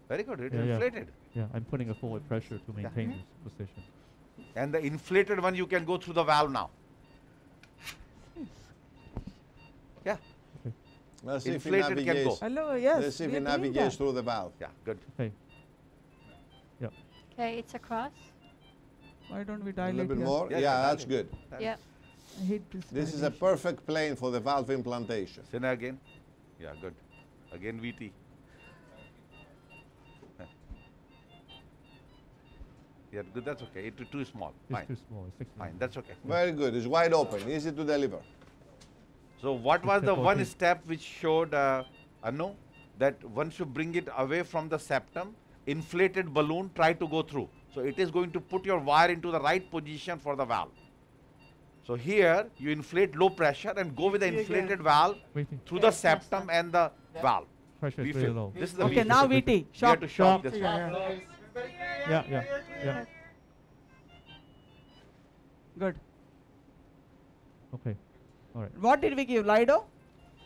Very good. It Yeah, yeah. inflated. Yeah, I'm putting a forward pressure to maintain this position. And the inflated one, you can go through the valve now. Yeah. Let's see if it Inflated can go. navigates. Hello, yes. Let's see if we it are doing navigates that. through the valve. Yeah, good. Okay. Yep. Okay, it's across. Why don't we A dilate little bit here? more. Yeah, Yeah, yeah, that's dilate. good. Yeah. I hate this. This is a dilation. perfect plane for the valve implantation. Cine again. Yeah, good. Again VT. Yeah, good. That's okay. It's too small. It's Fine. too small. It's 6 Fine. That's okay. Very good. It's wide open, easy to deliver. So what was the Step one 14. step which showed Anu that once you bring it away from the septum, inflated balloon try to go through. So it is going to put your wire into the right position for the valve. So here you inflate low pressure and go with the inflated valve Waiting. through the septum and the valve. Pressure is Refill. really low. This is the Okay, refill. now VT. We have Shock. to shock Shock. this Yeah, one. yeah. Yeah. Good. Okay. All right. What did we give? Lido?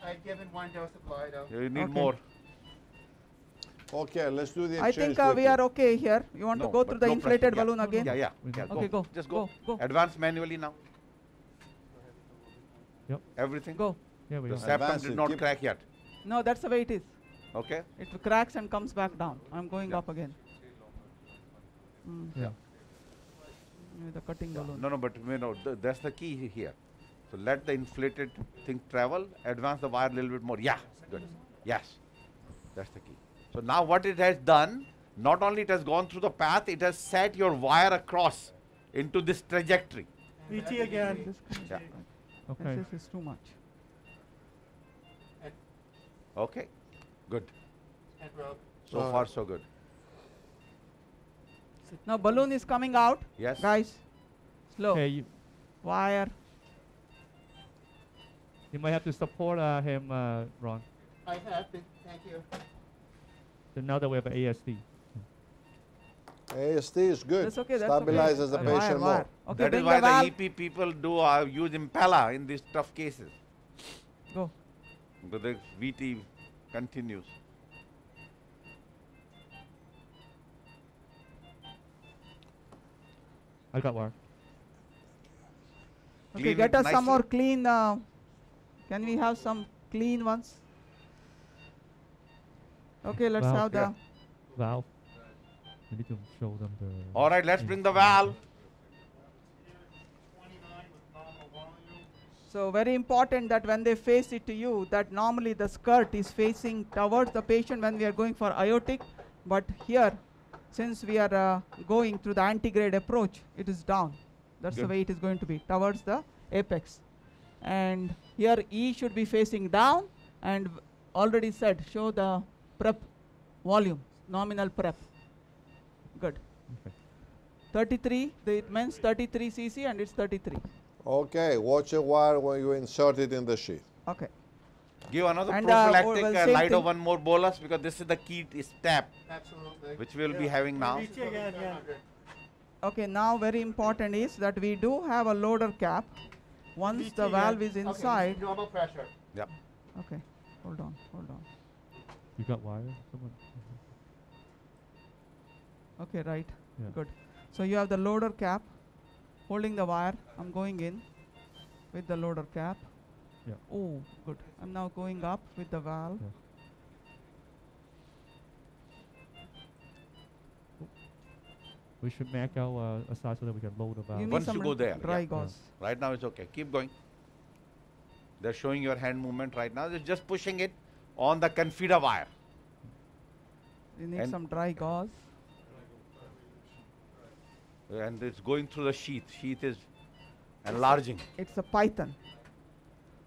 I've given 1 dose of Lido. You need Okay. more. Okay, let's do the I exchange think we quickly. are okay here. You want No, to go but through the low pressure, inflated yeah. balloon again? Yeah, yeah. We yeah don't- Okay, go. Just go. Go. Advance manually now. Yep. Everything. Go. Yeah, we The go. septum Advance did it, not keep- crack yet. No, that's the way it is. Okay. It cracks and comes back down. I'm going Yeah. up again. Mm. Yeah. The cutting balloon. No, but that's the key here. So let the inflated thing travel, advance the wire a little bit more. Yeah, good. Yes, that's the key. So now what it has done, not only it has gone through the path, it has set your wire across into this trajectory. VT again. This comes Yeah. back. Okay. This is too much. Okay, good. And rope. So far so good. Now balloon is coming out. Yes. Guys, slow. Okay, you Wire. might have to support him, Ron. I have been. Thank you. So now that we have an ASD. ASD is good. That's okay. That's Stabilizes okay. the Wire, patient wire. more. Okay, That is bring why the valve. the EP people do use impella in these tough cases. Go. But the VT continues. I got wire. Okay, Clean get it us some nicely. more clean. Can we have some clean ones? Okay, let's Valve, have the. Valve. We need to show them the. All right, let's bring the valve. 29 with nominal volume. So very important that when they face it to you, that normally the skirt is facing towards the patient when we are going for aortic, but here, since we are going through the antegrade approach, it is down. That's the Good. way it is going to be, towards the apex. And here E should be facing down, and already said, show the prep volume, nominal prep. Good. Okay. 33, it means 33 cc and it's 33. Okay, watch the wire when you insert it in the sheath. Okay. Give another And, prophylactic well, same Lido thing. one more bolus because this is the key step Absolutely. which we will be having now. VT again, yeah. Okay, now very important is that we do have a loader cap. Once VT the again. valve is Okay, inside. normal pressure. Yep. Okay, hold on, hold on. You got wire? Someone. Okay, right, Yeah. good. So you have the loader cap holding the wire. I'm going in with the loader cap. Yeah. Oh, good. I'm now going up with the valve. Yeah. We should make out a size so that we can load the valve. Give me Once some you go there, dry yeah. gauze. Right now it's okay. Keep going. They're showing your hand movement right now. They're just pushing it on the confida wire. You need And- some dry gauze. And it's going through the sheath. Sheath is enlarging. It's a python.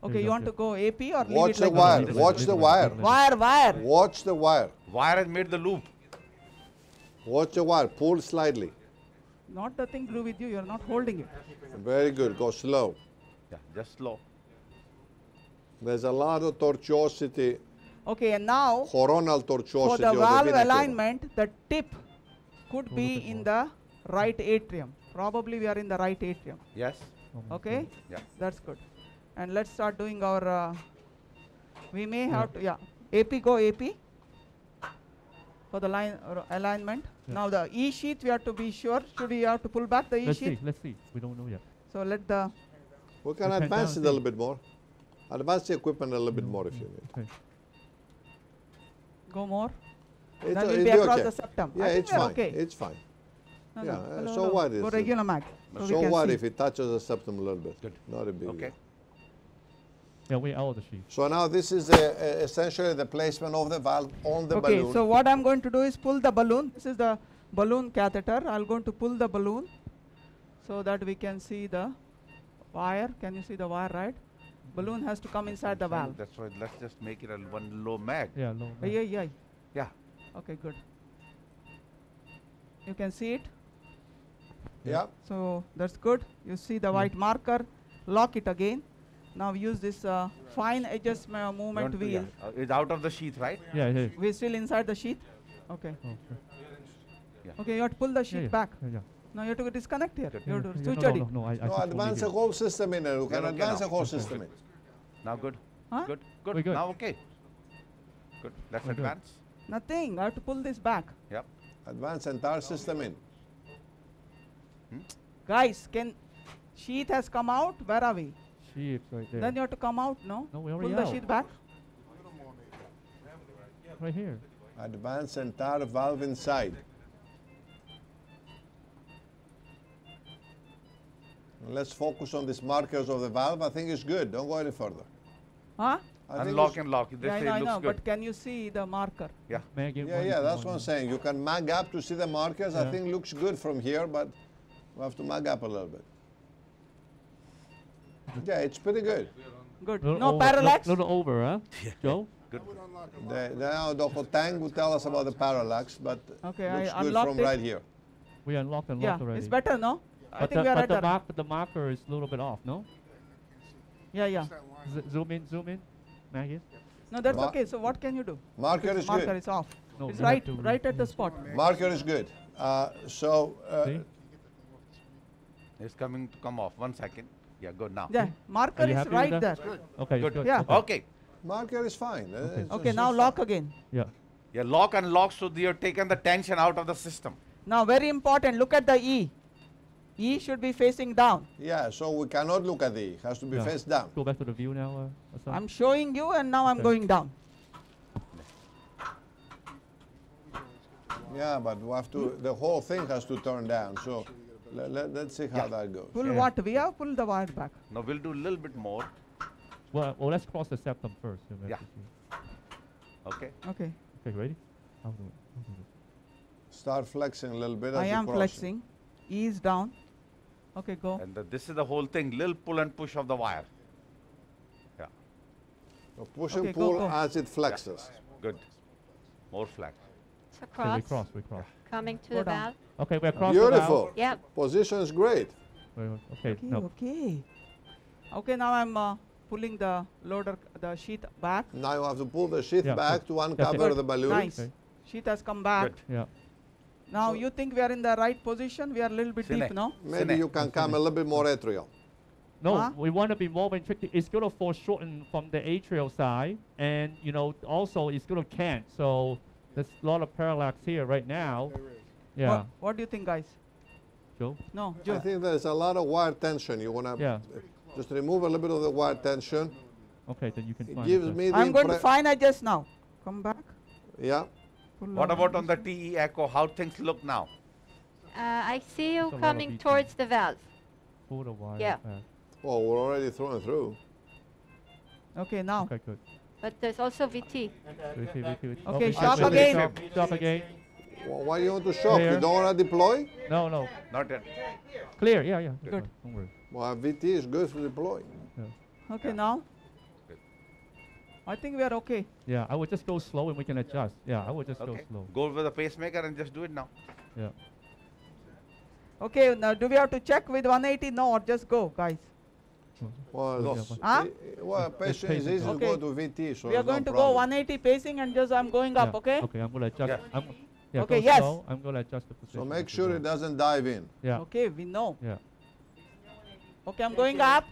There Okay, you you go, want yeah. to go AP or Watch leave it the like wire. this? Watch the wire. Wire. Watch the wire. Wire has made the loop. Watch the wire. Pull slightly. Not the thing glue with you. You're not holding it. Very good. Go slow. Yeah, just slow. There's a lot of tortuosity, Okay, and now coronal for tortuosity the of the valve vena cava. alignment, the tip could be in the right atrium. Probably we are in the right atrium. Yes. Okay, Yeah. that's good. And let's start doing our. We may have to, AP, go AP for the line alignment. Yeah. Now the E sheath we have to be sure. Should we have to pull back the E Let's sheath? see. Let's see. We don't know yet. So let the. We can Okay, advance down, it a little bit more. Advance the equipment a little bit more if you need. Okay. Go more. It's, Then we'll it'll be be across okay. the septum. Yeah, I think it's we're fine. okay. It's fine. No, yeah, no, hello, so hello. what is Go it? regular mag. So we So can what see. if it touches the septum a little bit? Good. Not a big Okay. deal. Yeah, we out of the sheet. So now this is essentially the placement of the valve on the Okay, balloon. so what I'm going to do is pull the balloon. This is the balloon catheter. I'm going to pull the balloon so that we can see the wire. Can you see the wire, right? Balloon has to come inside the valve. That's why let's just make it a one low mag. Yeah, low. Yeah. Yeah. Okay, good. You can see it. Yeah. So that's good. You see the white marker. Lock it again. Now use this fine edges movement Want to- wheel. yeah. It's out of the sheath, right? Yeah, yeah. We're still inside the sheath. Okay. Oh, sure. Okay, you have to pull the sheath Yeah, back. Yeah. Now you have to disconnect here. Good. You have Yeah, to yeah, switch no, it. no, I No, should advance leave the it. whole system in there. You can We're okay advance now. the whole Okay. system in. Now good. Huh? Good. Good. We're good. Now okay. Good. Let's We're good. advance. Nothing. I have to pull this back. Yep. Advance entire system in. Guys, sheath has come out. Where are we? Sheet right there. Then you have to come out, no? No, we Pull already the out. sheath back. Right here. Advance entire valve inside. Let's focus on these markers of the valve. I think it's good. Don't go any further. Huh? I think Unlock it's- and lock. This Yeah, I way know, I looks know. good. But can you see the marker? Yeah. May I get Yeah, one? yeah, that's one what I'm saying. You can mag up to see the markers. I Yeah. think looks good from here, but we have to mag up a little bit. Yeah, it's pretty good. Good. Little No over, parallax? Little over, huh? Joe? Good. Now Dr. Tang will tell us about the parallax, but Okay, looks I good unlocked from it. right here. We unlocked and Yeah, locked already. it's better, no? I But think we are at the. the marker is a little bit off, no? Yeah. Zoom in, Maggie. No, that's Ma- okay. So what can you do? Marker Okay, is marker good. is off. No, It's you have right, to right at the spot. Marker is good. See? It's coming to come off. 1 second. Yeah, good now. Yeah, marker you is happy with right that? there. Okay, Good. good. Yeah. Okay. marker is fine. Okay. It's Okay, just now fine. lock again. Yeah. Yeah, lock and lock, so you've taken the tension out of the system. Now very important, look at the E. E should be facing down. Yeah, so we cannot look at the E. It has to be Yeah. face down. Go back to the view now, Hassan. I'm showing you and now I'm Okay. going down. Yeah, but we have to, the whole thing has to turn down. So let's see how that goes. Pull Yeah. what? We have pulled the wire back. Now we'll do a little bit more. Well, let's cross the septum first. Then we have Yeah. to see. Okay. Okay, Okay, ready? I'll do it. I'll do it. Start flexing a little bit as I you am cross. flexing. E is down. Okay, go. And this is the whole thing. Little pull and push of the wire. Yeah. So push Okay, and go, pull go. as it flexes. Good. More flex. So Okay, we cross, cross, we cross. coming to Go the down. valve. Okay, we're crossing now. Beautiful. Yep. Position is great. Okay, Okay, no. okay. Okay, now I'm pulling the loader, the sheath back. Now you have to pull the sheath Yeah, back good. to uncover it. the balloon. Nice. Okay. Sheath has come back. Good. Yeah. Now you think we are in the right position? We are a little bit Cine. deep, no? Maybe Cine. you can come a little bit more atrial. No, Huh? we want to be more ventricular. It's going to foreshorten from the atrial side, and also it's going to cant. So there's a lot of parallax here right now. Yeah, What do you think, guys? Joe. No, I Joe. think there's a lot of wire tension. You want to Yeah. just remove a little bit of the wire tension. Okay, then you can It find gives it. me the I'm going to impre- fine edges now. Come back. Yeah. Pull What out about on the this TE echo? How things look now? I see you It's a lot of coming BT. towards the valve. Pull the wire Yeah. back. Oh, we're already through. one. Okay, now. Okay, good. But there's also VT. Okay, shock wait, again. Shock again. Why do you want to shock? Clear. You don't want to deploy? No, no. Not yet. Clear. Yeah, yeah. Good. Don't worry. Well, VT is good for deploy. Okay, now. Good. I think we are okay. Yeah, I would just go slow and we can adjust. Yeah, I would just go Okay. slow. Go with the pacemaker and just do it now. Yeah. Okay, now do we have to check with 180? No, or just go, guys. Well, Go. it's- Huh? well, patient is pacing. easy to Okay. go to VT, so We are there's no going to go problem. 180 pacing and just I'm going up, Yeah. okay? Okay, I'm going to adjust. Yeah. Yeah, Okay, go yes. slow. I'm going to adjust the position. So make as we sure go. it doesn't dive in. Yeah. Okay, we know. Yeah. Okay, I'm going up.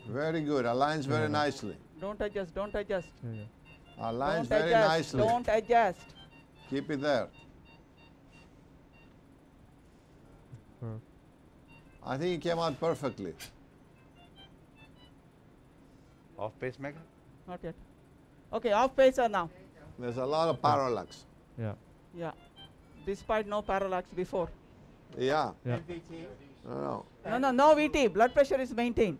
Very good. Aligns very Yeah. nicely. Don't adjust, don't adjust. Yeah, yeah. Aligns Don't very adjust, nicely. don't adjust. Keep it there. Perfect. I think it came out perfectly. Off pacemaker. Not yet. Okay, off pacer now. There's a lot of parallax. Yeah. Yeah. Despite no parallax before. Yeah. Yeah. No. No VT. Blood pressure is maintained.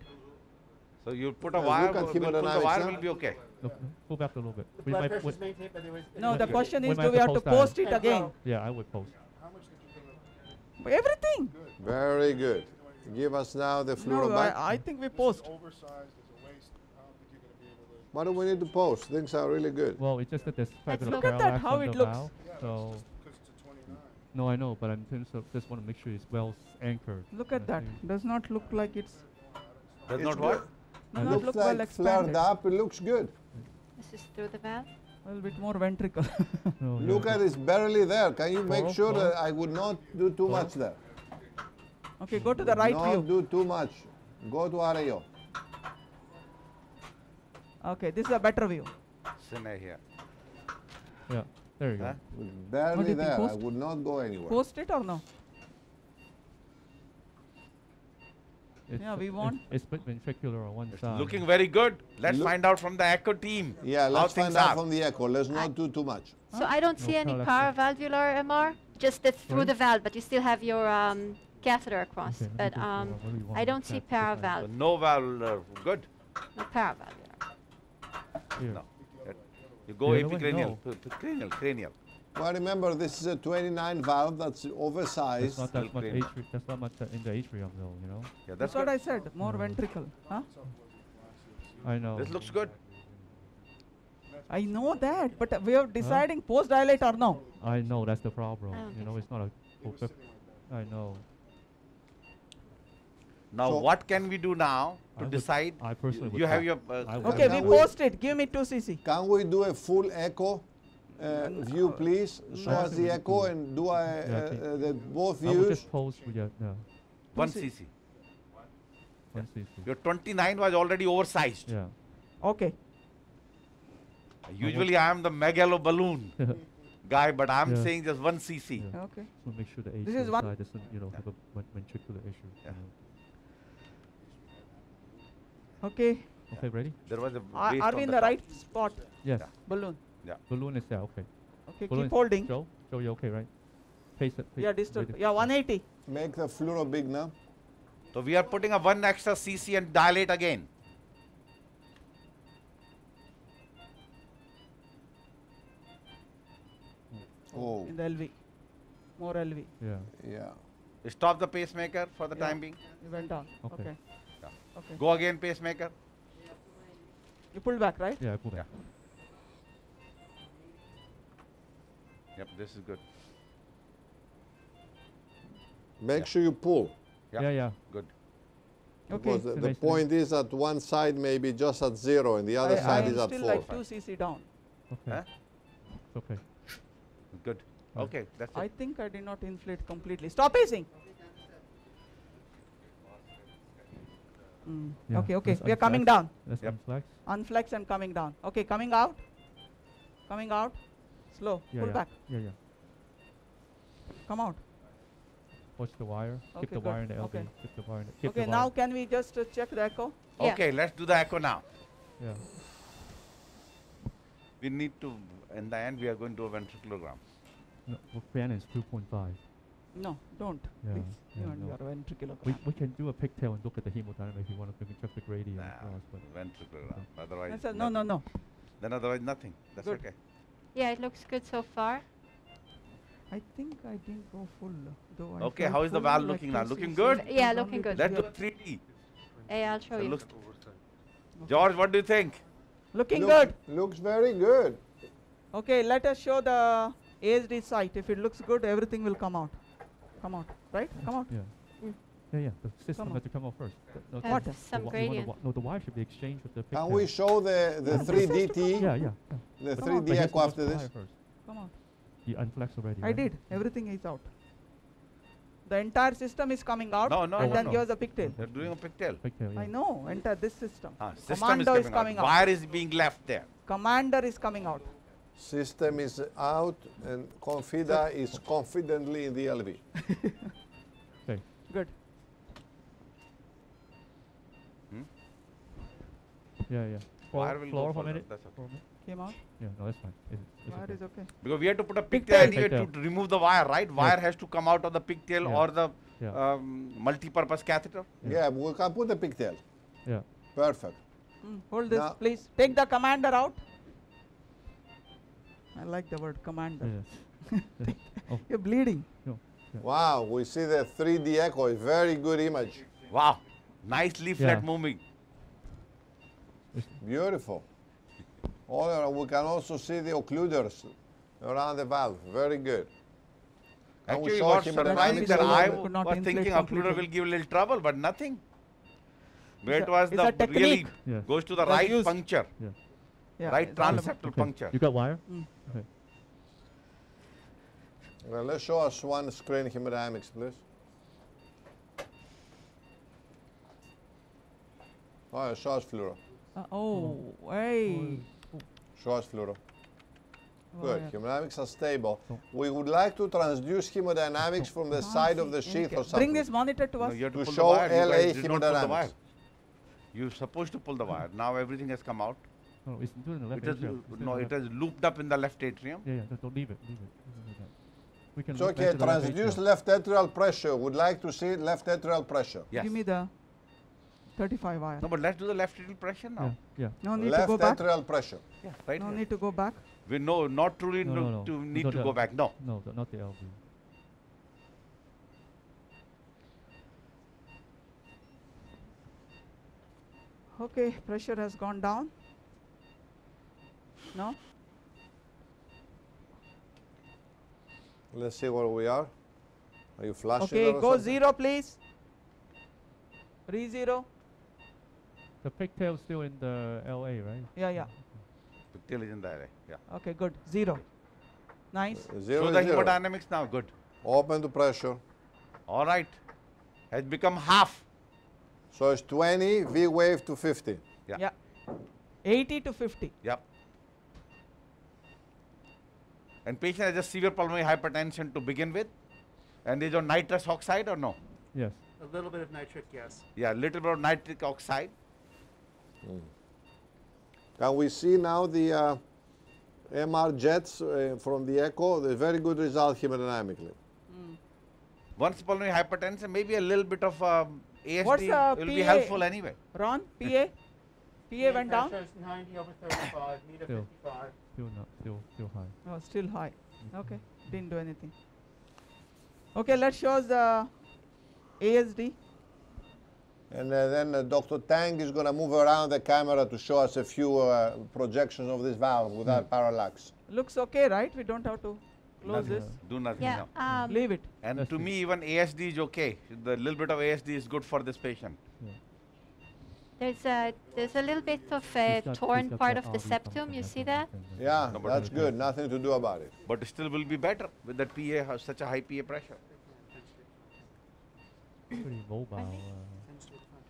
So you put a Yeah, wire. look at We'll pull the hemodynamics, wire huh? will be okay. Look, pull back a little bit. We Blood might, pressure we- is maintained, but there was. No, the Okay. question We is, might do we have to post that. it again? Yeah, I would post. How much did you put in? Everything. Very good. Give us now the No, fluorobite. I think we post. Oversized, there's a waist. I don't think you're going to be able to. Why do we need to post? Things are really good. Well, it's just that there's quite a bit of look at that, parallax how on it the looks. valve. Yeah, So, because it's a 29. no, I know, but in terms of just want to make sure it's well anchored. Look at I that. think. Does not look like it's. Does It's not good. what? Does It not Looks look like well flared expanded. up. It looks good. This is through the valve. A little bit more ventricle. No, Look yeah. at it's barely there. Can you make Four, sure four. that I would not do too Four. much there? Okay, go to the right Not view. do too much. Go to RAO. Okay, this is a better view. Cine here. Yeah, there you go. Huh? What do Barely you think, there. I post? would not go anywhere. Post it or no? It's, Yeah, we it's- want- It's split ventricular on one side. Looking very good. Let's Look- find out from the echo team. Yeah, how let's things find out are. from the echo. Let's not do too much. So I don't see No any parallax paravalvular MR, just that's through Sorry? the valve, but you still have your catheter across. Okay, let me But go forward. What do you want I me don't to see check this one? paravalve, No valve. Good. no paravalvular. Here. No. You go The other way? epicranial. No. Cranial. Well, remember, this is a 29 valve that's There's oversized. not that much Cranial. atrium. That's not much in the atrium, though. You know. Yeah, That's that's what good. I said. More ventricle. Huh? I know. This looks good. I know that, but we are deciding post dilate or no. I know that's the problem. I don't You think know, so. it's not a. I know. Now, So- what can we do now to I would- decide? I personally would You have call- your. I would- Okay, Can we we- post it. Give me 2 cc. Can we do a full echo view, please? Show us the echo and do the both I would views. just post with your, yeah, 1 2 cc. 1 cc. Your 29 was already oversized. Yeah. Okay. Usually, I am the megalo balloon guy, but I'm Yeah. saying just 1 cc. Yeah. Okay. So make sure the This is atrial one- side doesn't, have a ventricular issue. Yeah. Okay. Okay, ready? There was a. Are, waist are on we in the the top. right spot? Yes. Balloon. Balloon is there. Okay. Okay, Balloon keep is- holding. Joe, you okay, right? Pace it. Yeah, distal. Yeah, 180. Make the fluoro big now. So we are putting a 1 extra cc and dilate again. Oh, In the LV. More LV. Yeah. yeah. Stop the pacemaker for the Yeah. time being. You went down. Okay. Okay. Yeah. Okay. Go again, pacemaker. You pulled back, right? Yeah, I pull back. Yep, this is good. Make Yeah. sure you pull. Yeah. Yeah, yeah. Good. Okay. Because the Nice, point is that one side may be just at 0 and the other I side am is at still 4. like 2 cc down. Okay. Huh? It's okay. Good. Right. Okay, that's I it. think I did not inflate completely. Stop pacing. Yeah, Okay, okay. let's We are coming unflex. down. Let's Yep. unflex. Unflex and coming down. Okay, coming out. Coming out. Slow. Yeah, Pull yeah. back. Yeah, yeah. Come out. Watch the wire. Okay, Keep the good. wire in the LV. Okay. Keep the wire in the, keep Okay, the now wire. can we just check the echo? Yeah. Okay, let's do the echo now. Yeah. We need to, in the end, we are going to a ventriculogram. No, well, fan is 2.5. No, don't. Yeah, Please. yeah, You and no. your ventricular. We can do a pigtail and look at the hemodynamic if you want to check the gradient. Nah, across, but ventriculogram. Otherwise, I said, no, no, no. Then otherwise nothing. That's Good. okay. Yeah, it looks good so far. I think I didn't go full. Though I Okay, felt how is the full, valve like looking now? 2 Looking cc. good? Yeah, It was looking only good. Let's do yeah. 3D. Hey, I'll show So you. looks- George, what do you think? Looking Looks- good. Looks very good. Okay, let us show the ASD site. If it looks good, everything will come out. Come out, right? Come out. yeah. Mm. Yeah, yeah. The system Come has to come out first. No, Have What? some you want gradient. no, the wire should be exchanged with the pigtail. Can we show the This has to 3DT, Yeah, yeah. the Come on. 3D But he has to echo watch after the this? wire first. Come out. You unflex already. I right? did. Everything is out. The entire system is coming out. No, no, and no, then no. here's a pigtail. They're doing a pigtail. Pigtail, yeah. I know. Enter this system. System Commando is coming out. Wire is being left there. Commander is coming out. System is out and Confida is confidently in the LV. Okay. Good. Yeah, yeah. Wire will Floor go for a further. minute. That's okay. For a minute. Came out. Yeah, no, that's fine. It's Wire okay. is okay. Because we have to put a Pigtail. pigtail anyway to remove the wire, right? Wire has to come out of the pigtail Yeah. or the Yeah. multi-purpose catheter. Yeah, we can put the pigtail. Yeah. Perfect. Hold this, Now- please. Take the commander out. I like the word commander. Yeah. Oh, You're bleeding. no. Wow, we see the 3D echo. It's very good image. Wow. Nice leaflet Yeah. moving. Beautiful. All around, we can also see the occluders around the valve. Very good. Can we Actually, show what's hemodynamics surprising that below, I we could not was inflate thinking occluder completely. will give a little trouble, but nothing. But It's it a- was it's a the really technique. Yeah. goes to the That's right used. puncture, Yeah, right it's all about- transeptal Okay. puncture. You got wire? Mm. Okay. Well, let's show us one screen hemodynamics, please. Oh, show us fluoro. Hey. Show us fluoro. Oh, Good. yeah. Hemodynamics are stable. Oh. We would like to transduce hemodynamics from the Can't side of see the any sheath ca- or something. Bring this monitor to No, us. you have to To pull show the wire. You LA guys did not pull the hemodynamics. wire. You're supposed to pull the wire. Now everything has come out. No, it's doing the left It has, atrium. It's doing no, the it left- has looped up in the left atrium. Yeah, yeah. Don't leave it. Leave it. Leave it like that. We can It's look okay. back to the left Transduce atrium. left atrial pressure. Would like to see left atrial pressure. Yes. Give me the 35 wire. No, but let's do the left atrial pressure now. Yeah, yeah. No need to Left go back. atrial pressure. Yeah, right. No here. need to go back. We know, not truly No, no, no. to We need don't to have- go back. No. No, not the LV. Okay, pressure has gone down. No? Let's see where we are. Are you flashing? Okay, or go something? 0, please. Re0. The pigtail's still in the LA, right? Yeah, yeah. Pigtail is in the area. Yeah. Okay, good. 0. Nice. Zero So is the zero. hemodynamics now good. Open to pressure. All right. Has become half. So it's 20, V wave to 50. Yeah. Yeah. 80 to 50. Yep. And patient has just severe pulmonary hypertension to begin with, and is on nitrous oxide or no? Yes. A little bit of nitric, yes. Yeah, little bit of nitric oxide. Can we see now the MR jets from the echo? The very good result hemodynamically. Once pulmonary hypertension, maybe a little bit of ASD What's the will be PA? helpful anyway. Ron, PA? PA went down? Pressure is 90 over 35, meter Still. 55. Still high. Oh, still high. Okay, didn't do anything. Okay, let's show us the ASD. And then Dr. Tang is going to move around the camera to show us a few projections of this valve without parallax. Looks okay, right? We don't have to close Nothing. this. Do nothing Yeah. now. Leave it. And That's to it. me, even ASD is okay. The little bit of ASD is good for this patient. There's a little bit of a torn part of the septum. You see that? Yeah, No, but that's okay. good. Nothing to do about it. But still will be better with that PA, has such a high PA pressure. Pretty mobile.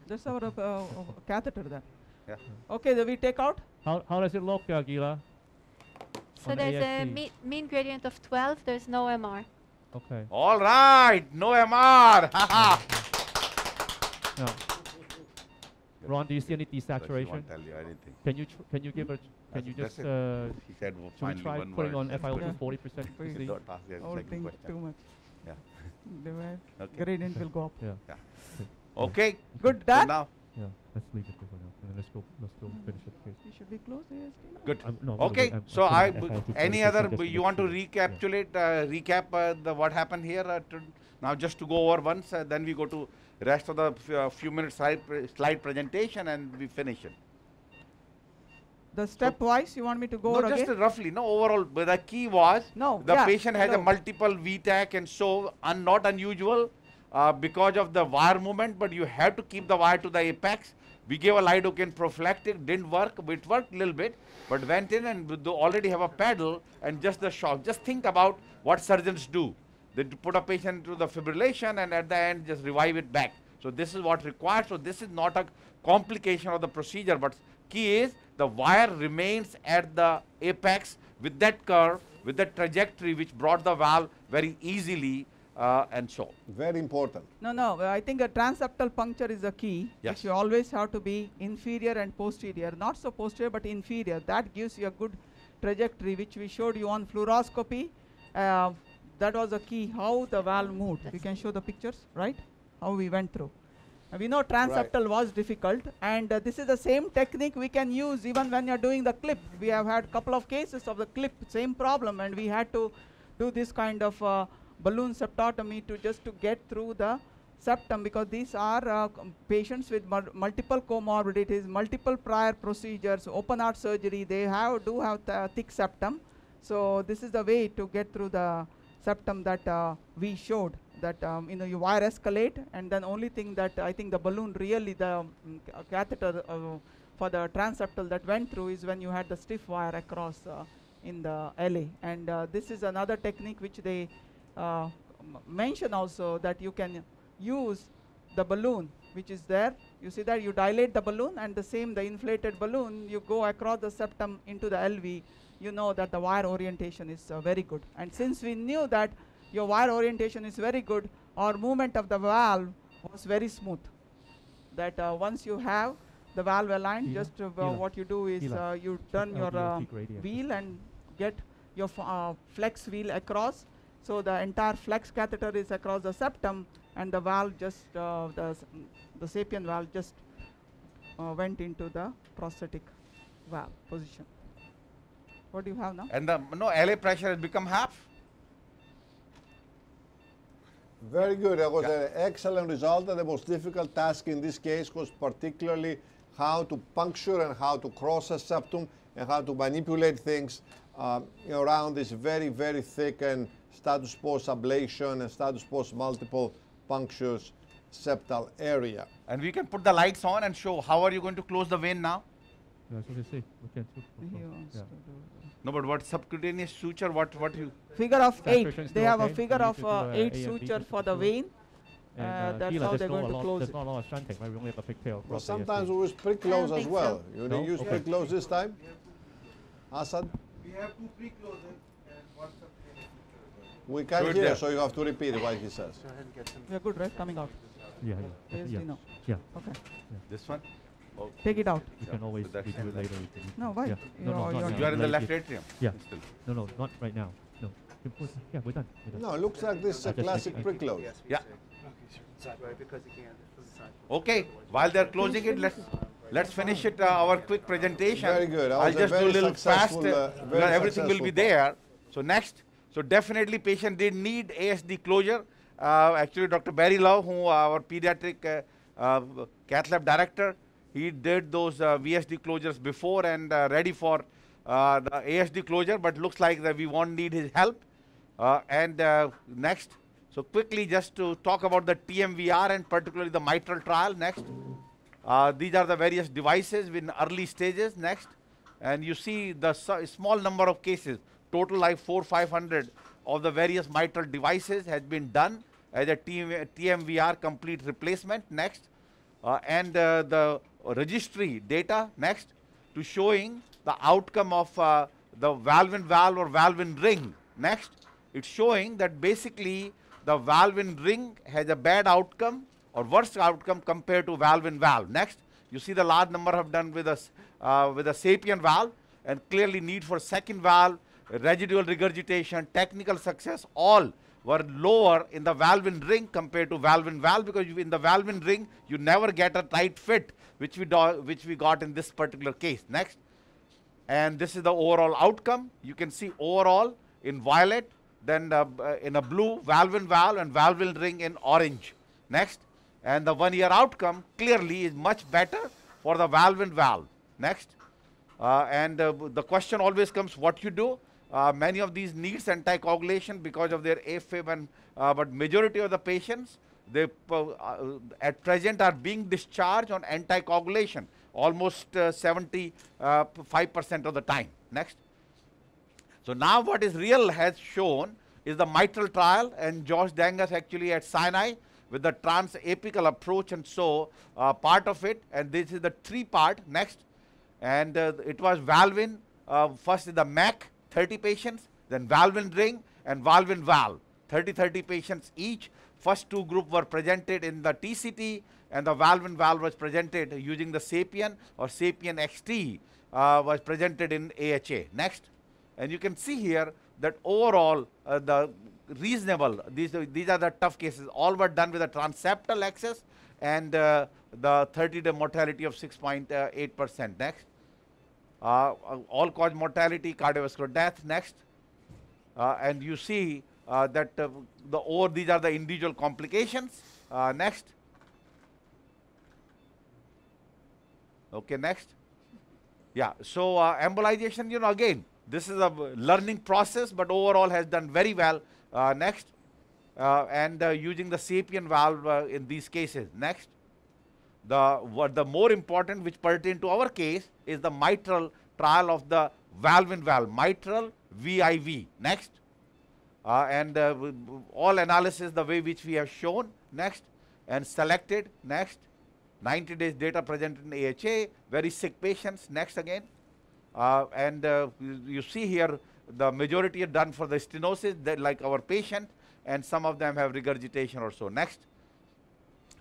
That's our catheter there. Yeah. Okay, then we take out. How does it look, Gila? So On there's a ASD. mean gradient of 12. There's no MR. Okay. All right, no MR. Haha. Now, Ron, do you see any She desaturation? won't tell you anything. Can you give a? Can you That's just? it. He said, well, Should we finally try one putting word. on That's FiO2 good. 40% to Please see? Don't ask the Whole second thing question. too much. Yeah. The Okay. gradient will go up. Yeah. Okay. Good, So done? now, Yeah. Let's leave it for now. And then let's go finish it. Please. Should we close ASD now? good. No, Okay. I'm So putting FiO2 any 40% other? just to You make want to sure. recapitulate, recap the what happened here? Now just to go over once, then we go to rest of the few minutes slide presentation and we finish it. The stepwise, you want me to go No, over just again? roughly. No, overall. But the key was No, the yeah, patient has a hello. multiple VTAC and so not unusual because of the wire movement, but you have to keep the wire to the apex. We gave a lidocaine prophylactic, didn't work. It worked a little bit, but went in and already have a paddle and just the shock. Just think about what surgeons do. They put a patient into the fibrillation and at the end just revive it back. So this is what required. So this is not a complication of the procedure, but key is the wire remains at the apex with that curve, with that trajectory which brought the valve very easily and so. Very important. No, I think a transeptal puncture is the key. Yes. Which you always have to be inferior and posterior. Not so posterior, but inferior. That gives you a good trajectory, which we showed you on fluoroscopy. That was the key, how the valve moved. We can show the pictures, right? How we went through. We know transeptal was difficult, and this is the same technique we can use even when you're doing the clip. We have had a couple of cases of the clip, same problem, and we had to do this kind of balloon septotomy to just to get through the septum, because these are patients with multiple comorbidities, multiple prior procedures, open heart surgery. They do have thick septum, so this is the way to get through the septum that we showed. That you wire escalate, and then only thing that I think the balloon really the catheter for the transeptal that went through is when you had the stiff wire across in the LA, and this is another technique which they mention also, that you can use the balloon which is there. You see that you dilate the balloon, and the inflated balloon, you go across the septum into the LV. You know that the wire orientation is very good, and since we knew that your wire orientation is very good, our movement of the valve was very smooth. That once you have the valve aligned, Hila, just Hila, what you do is Hila. you turn your LVOT gradient. wheel and get your flex wheel across. So the entire flex catheter is across the septum, and the valve just the Sapien valve just went into the prosthetic valve position. What do you have now? And the LA pressure has become half. Very good. That was an excellent result, and the most difficult task in this case was particularly how to puncture and how to cross a septum and how to manipulate things around this very, very thick and status post ablation and status post multiple punctures septal area. And we can put the lights on and show how are you going to close the vein now. Yeah, so you see, we can He wants yeah. to do No, but what subcutaneous suture, what you? figure of 8. Saturation is They still have a okay. figure We need of to do a 8 A and B suture for suture the too. vein. And That's here, how there's they're no going to close there's it. not a lot of shunting, right? We only have a pigtail Well, across the sometimes ASD. we use pre-close as think well. so. You No? use Okay. pre-close this time? Assad? We have 2 pre-closes and 1 subcutaneous suture. We can't Good hear, there. so you have to repeat what he says. Go ahead and get some. We are good, right? Coming out. Yeah, ASD, yeah. no. Yeah, Okay. This one? Oh, Take it out. you can always with that redo it later. if you need No, to. why? Yeah. You know, not you're- now. you are in the Later. left atrium. Yeah. Still. No, not right now. No. You put- Yeah, we're done. We're done. No, it looks like this is a I just classic think- pre-close. Yes, we Yeah. say. Okay, sure. Right, because you can't from the side. Okay, while they're closing it, let's finish it. Our quick presentation. Very good. That I'll was a just do a very little fast successful, because very everything will be successful there. So next, so definitely patient did need ASD closure. Actually, Dr. Barry Love, who our pediatric cath lab director, he did those VSD closures before and ready for the ASD closure, but looks like that we won't need his help. Next, so quickly just to talk about the TMVR and particularly the mitral trial. Next, these are the various devices in early stages. Next, and you see the small number of cases, total like 400-500 of the various mitral devices has been done as a TMVR complete replacement. Next, and the registry data. Next, to showing the outcome of the valve-in-valve or valve-in-ring. Next, it's showing that basically the valve-in-ring has a bad outcome or worse outcome compared to valve-in-valve. Next, you see the large number have done with a Sapien valve, and clearly need for second valve, residual regurgitation, technical success, all were lower in the valve-in-ring compared to valve-in-valve, because in the valve-in-ring you never get a tight fit, which we got in this particular case. Next, and this is the overall outcome. You can see overall in violet, then in a blue valve-in-valve and valve-in-ring in orange. Next, and the 1-year outcome clearly is much better for the valve-in-valve. Next, the question always comes, what you do? Many of these needs anticoagulation because of their AFib, and but majority of the patients, they at present are being discharged on anticoagulation almost 75% of the time. Next. So now what is real has shown is the mitral trial, and Josh Dangas actually at Sinai with the transapical approach, and so part of it, and this is the 3-part. Next, and it was valve-in, first is the MAC, 30 patients, then valve-in-ring and valve-in-valve, 30 patients each. First 2 groups were presented in the TCT, and the valve-in-valve was presented using the Sapien or Sapien XT was presented in AHA. Next, and you can see here that overall the reasonable, these are the tough cases, all were done with a transeptal access, and the 30-day mortality of 6.8%. Next, all-cause mortality, cardiovascular death. Next, and you see that these are the individual complications. Next. Okay, next. Yeah, so embolization, again, this is a learning process, but overall has done very well. Next, and using the Sapien valve in these cases. Next, the more important, which pertain to our case, is the mitral trial of the valve-in-valve, mitral VIV. Next, and all analysis the way which we have shown. Next, and selected. Next, 90 days data presented in AHA, very sick patients. Next again, and you see here the majority are done for the stenosis, like our patient, and some of them have regurgitation or so. Next,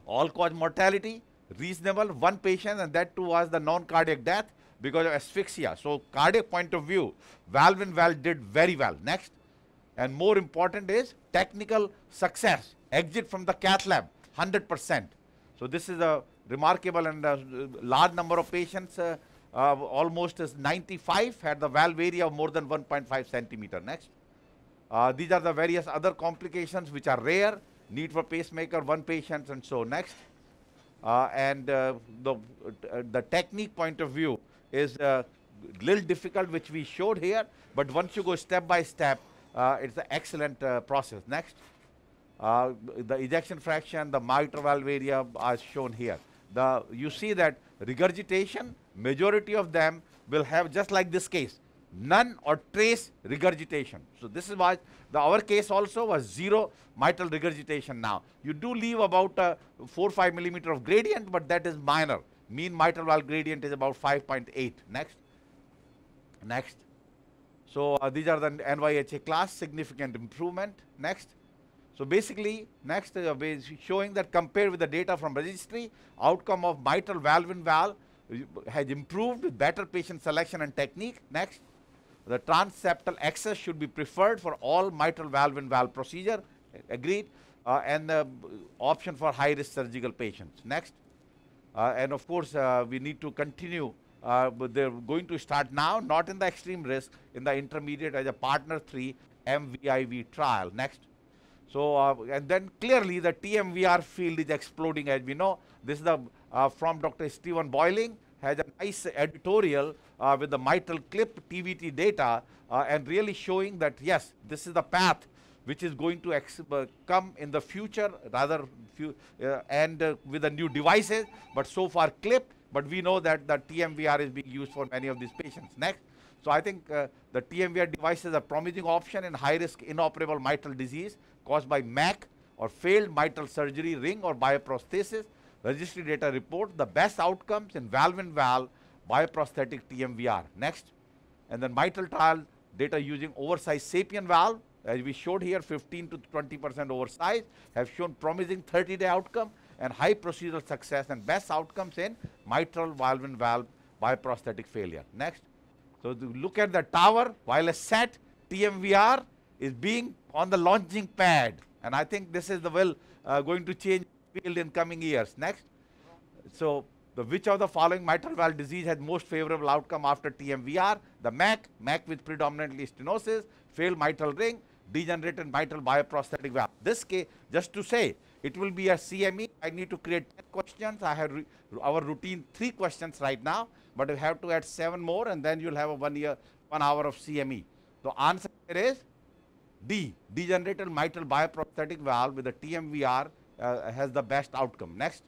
all-cause mortality, reasonable, 1 patient, and that too was the non-cardiac death because of asphyxia. So cardiac point of view, valve-in-valve did very well. Next, and more important is technical success, exit from the cath lab, 100%. So this is a remarkable and large number of patients, almost as 95 had the valve area of more than 1.5 centimeter. Next, these are the various other complications which are rare, need for pacemaker, 1 patient, and so next. And the technique point of view is little difficult, which we showed here, but once you go step by step, it's an excellent process. Next, the ejection fraction, the mitral valve area are shown here. you see that regurgitation, majority of them will have just like this case, none or trace regurgitation. So this is why our case also was 0 mitral regurgitation now. You do leave about 4 or 5 millimeter of gradient, but that is minor. Mean mitral valve gradient is about 5.8. Next. Next. So these are the NYHA class, significant improvement. Next. So basically, next showing that compared with the data from registry, outcome of mitral valve-in-valve has improved with better patient selection and technique. Next. The transseptal access should be preferred for all mitral valve-in-valve procedure. Agreed. And the option for high-risk surgical patients. Next. And of course, we need to continue. But they're going to start now, not in the extreme risk, in the intermediate as a partner 3 MVIV trial. Next. So, and then clearly the TMVR field is exploding, as we know. This is the from Dr. Stephen Boiling, has a nice editorial with the mitral clip TVT data and really showing that yes, this is the path which is going to come in the future, rather with the new devices, but so far clip. But we know that the TMVR is being used for many of these patients. Next. So I think the TMVR device is a promising option in high-risk inoperable mitral disease caused by MAC or failed mitral surgery, ring or bioprosthesis. Registry data report the best outcomes in valve-in-valve bioprosthetic TMVR. Next. And then mitral trial data using oversized Sapien valve, as we showed here, 15 to 20% oversized, have shown promising 30-day outcome and high procedural success and best outcomes in mitral valve-in-valve bioprosthetic failure. Next. So to look at the tower, while a set TMVR is being on the launching pad, and I think this is the going to change the field in coming years. Next. So which of the following mitral valve disease has most favorable outcome after TMVR? The MAC with predominantly stenosis, failed mitral ring, degenerated mitral bioprosthetic valve. This case, just to say, it will be a CME. I need to create 10 questions. I have our routine 3 questions right now, but I have to add 7 more, and then you'll have a 1 hour of CME. The answer is D. Degenerated mitral bioprosthetic valve with a TMVR has the best outcome. Next.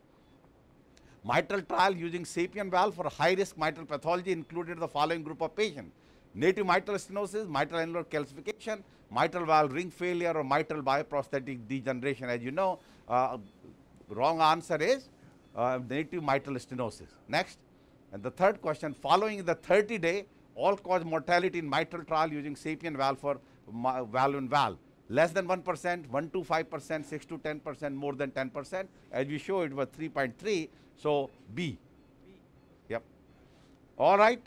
Mitral trial using Sapien valve for high-risk mitral pathology included the following group of patients: native mitral stenosis, mitral annular calcification, mitral valve ring failure, or mitral bioprosthetic degeneration. As you know, wrong answer is native mitral stenosis. Next. And the third question, following the 30-day all-cause mortality in mitral trial using Sapien valve for valve-in-valve. Less than 1%, 1 to 5%, 6 to 10%, more than 10%. As we show, it was 3.3. So B. Yep. All right.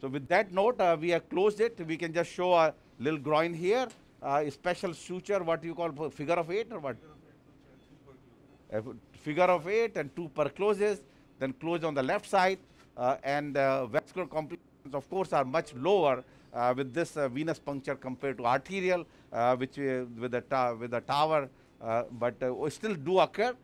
So with that note, we have closed it. We can just show a little groin here. A special suture, what you call figure of 8 or what? Figure of 8 and 2 percloses, then close on the left side, and vascular complications, of course, are much lower with this venous puncture compared to arterial, which with the tower, but still do occur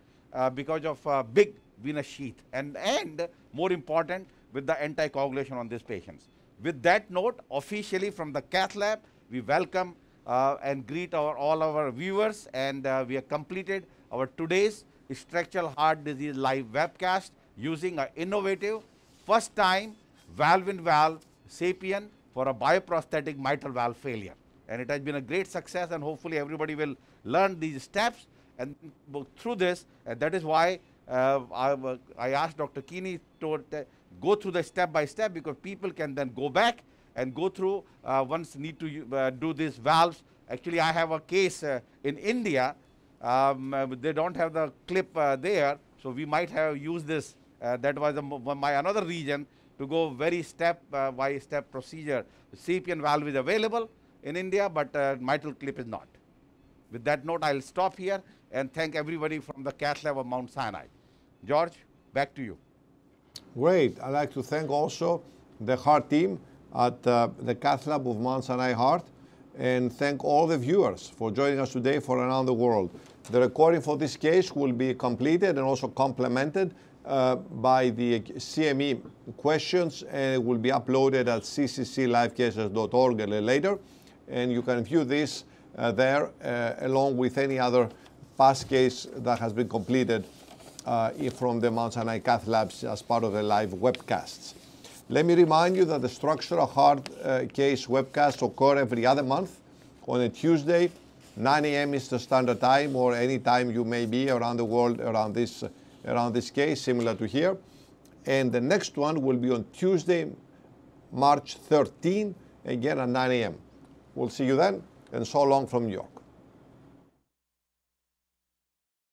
because of big venous sheath, and more important, with the anticoagulation on these patients. With that note, officially from the cath lab, we welcome and greet all our viewers, and we have completed our today's structural heart disease live webcast using an innovative first time valve-in-valve Sapien for a bioprosthetic mitral valve failure. And it has been a great success, and hopefully everybody will learn these steps and through this, and that is why I asked Dr. Keeney to go through the step by step, because people can then go back and go through once need to do these valves. Actually, I have a case in India. They don't have the clip there, so we might have used this. That was my another reason to go very step by step procedure. The Sapien valve is available in India, but mitral clip is not. With that note, I'll stop here and thank everybody from the cath lab of Mount Sinai. George, back to you. Great. I'd like to thank also the heart team at the cath lab of Mount Sinai Heart, and thank all the viewers for joining us today for Around the World. The recording for this case will be completed and also complemented by the CME questions, and it will be uploaded at ccclivecases.org a little later, and you can view this there along with any other past case that has been completed from the Mount Sinai Cath Labs as part of the live webcasts. Let me remind you that the structural heart case webcasts occur every other month on a Tuesday, 9 a.m. Eastern Standard Time, or any time you may be around the world around this case, similar to here. And the next one will be on Tuesday, March 13, again at 9 a.m. We'll see you then, and so long from New York.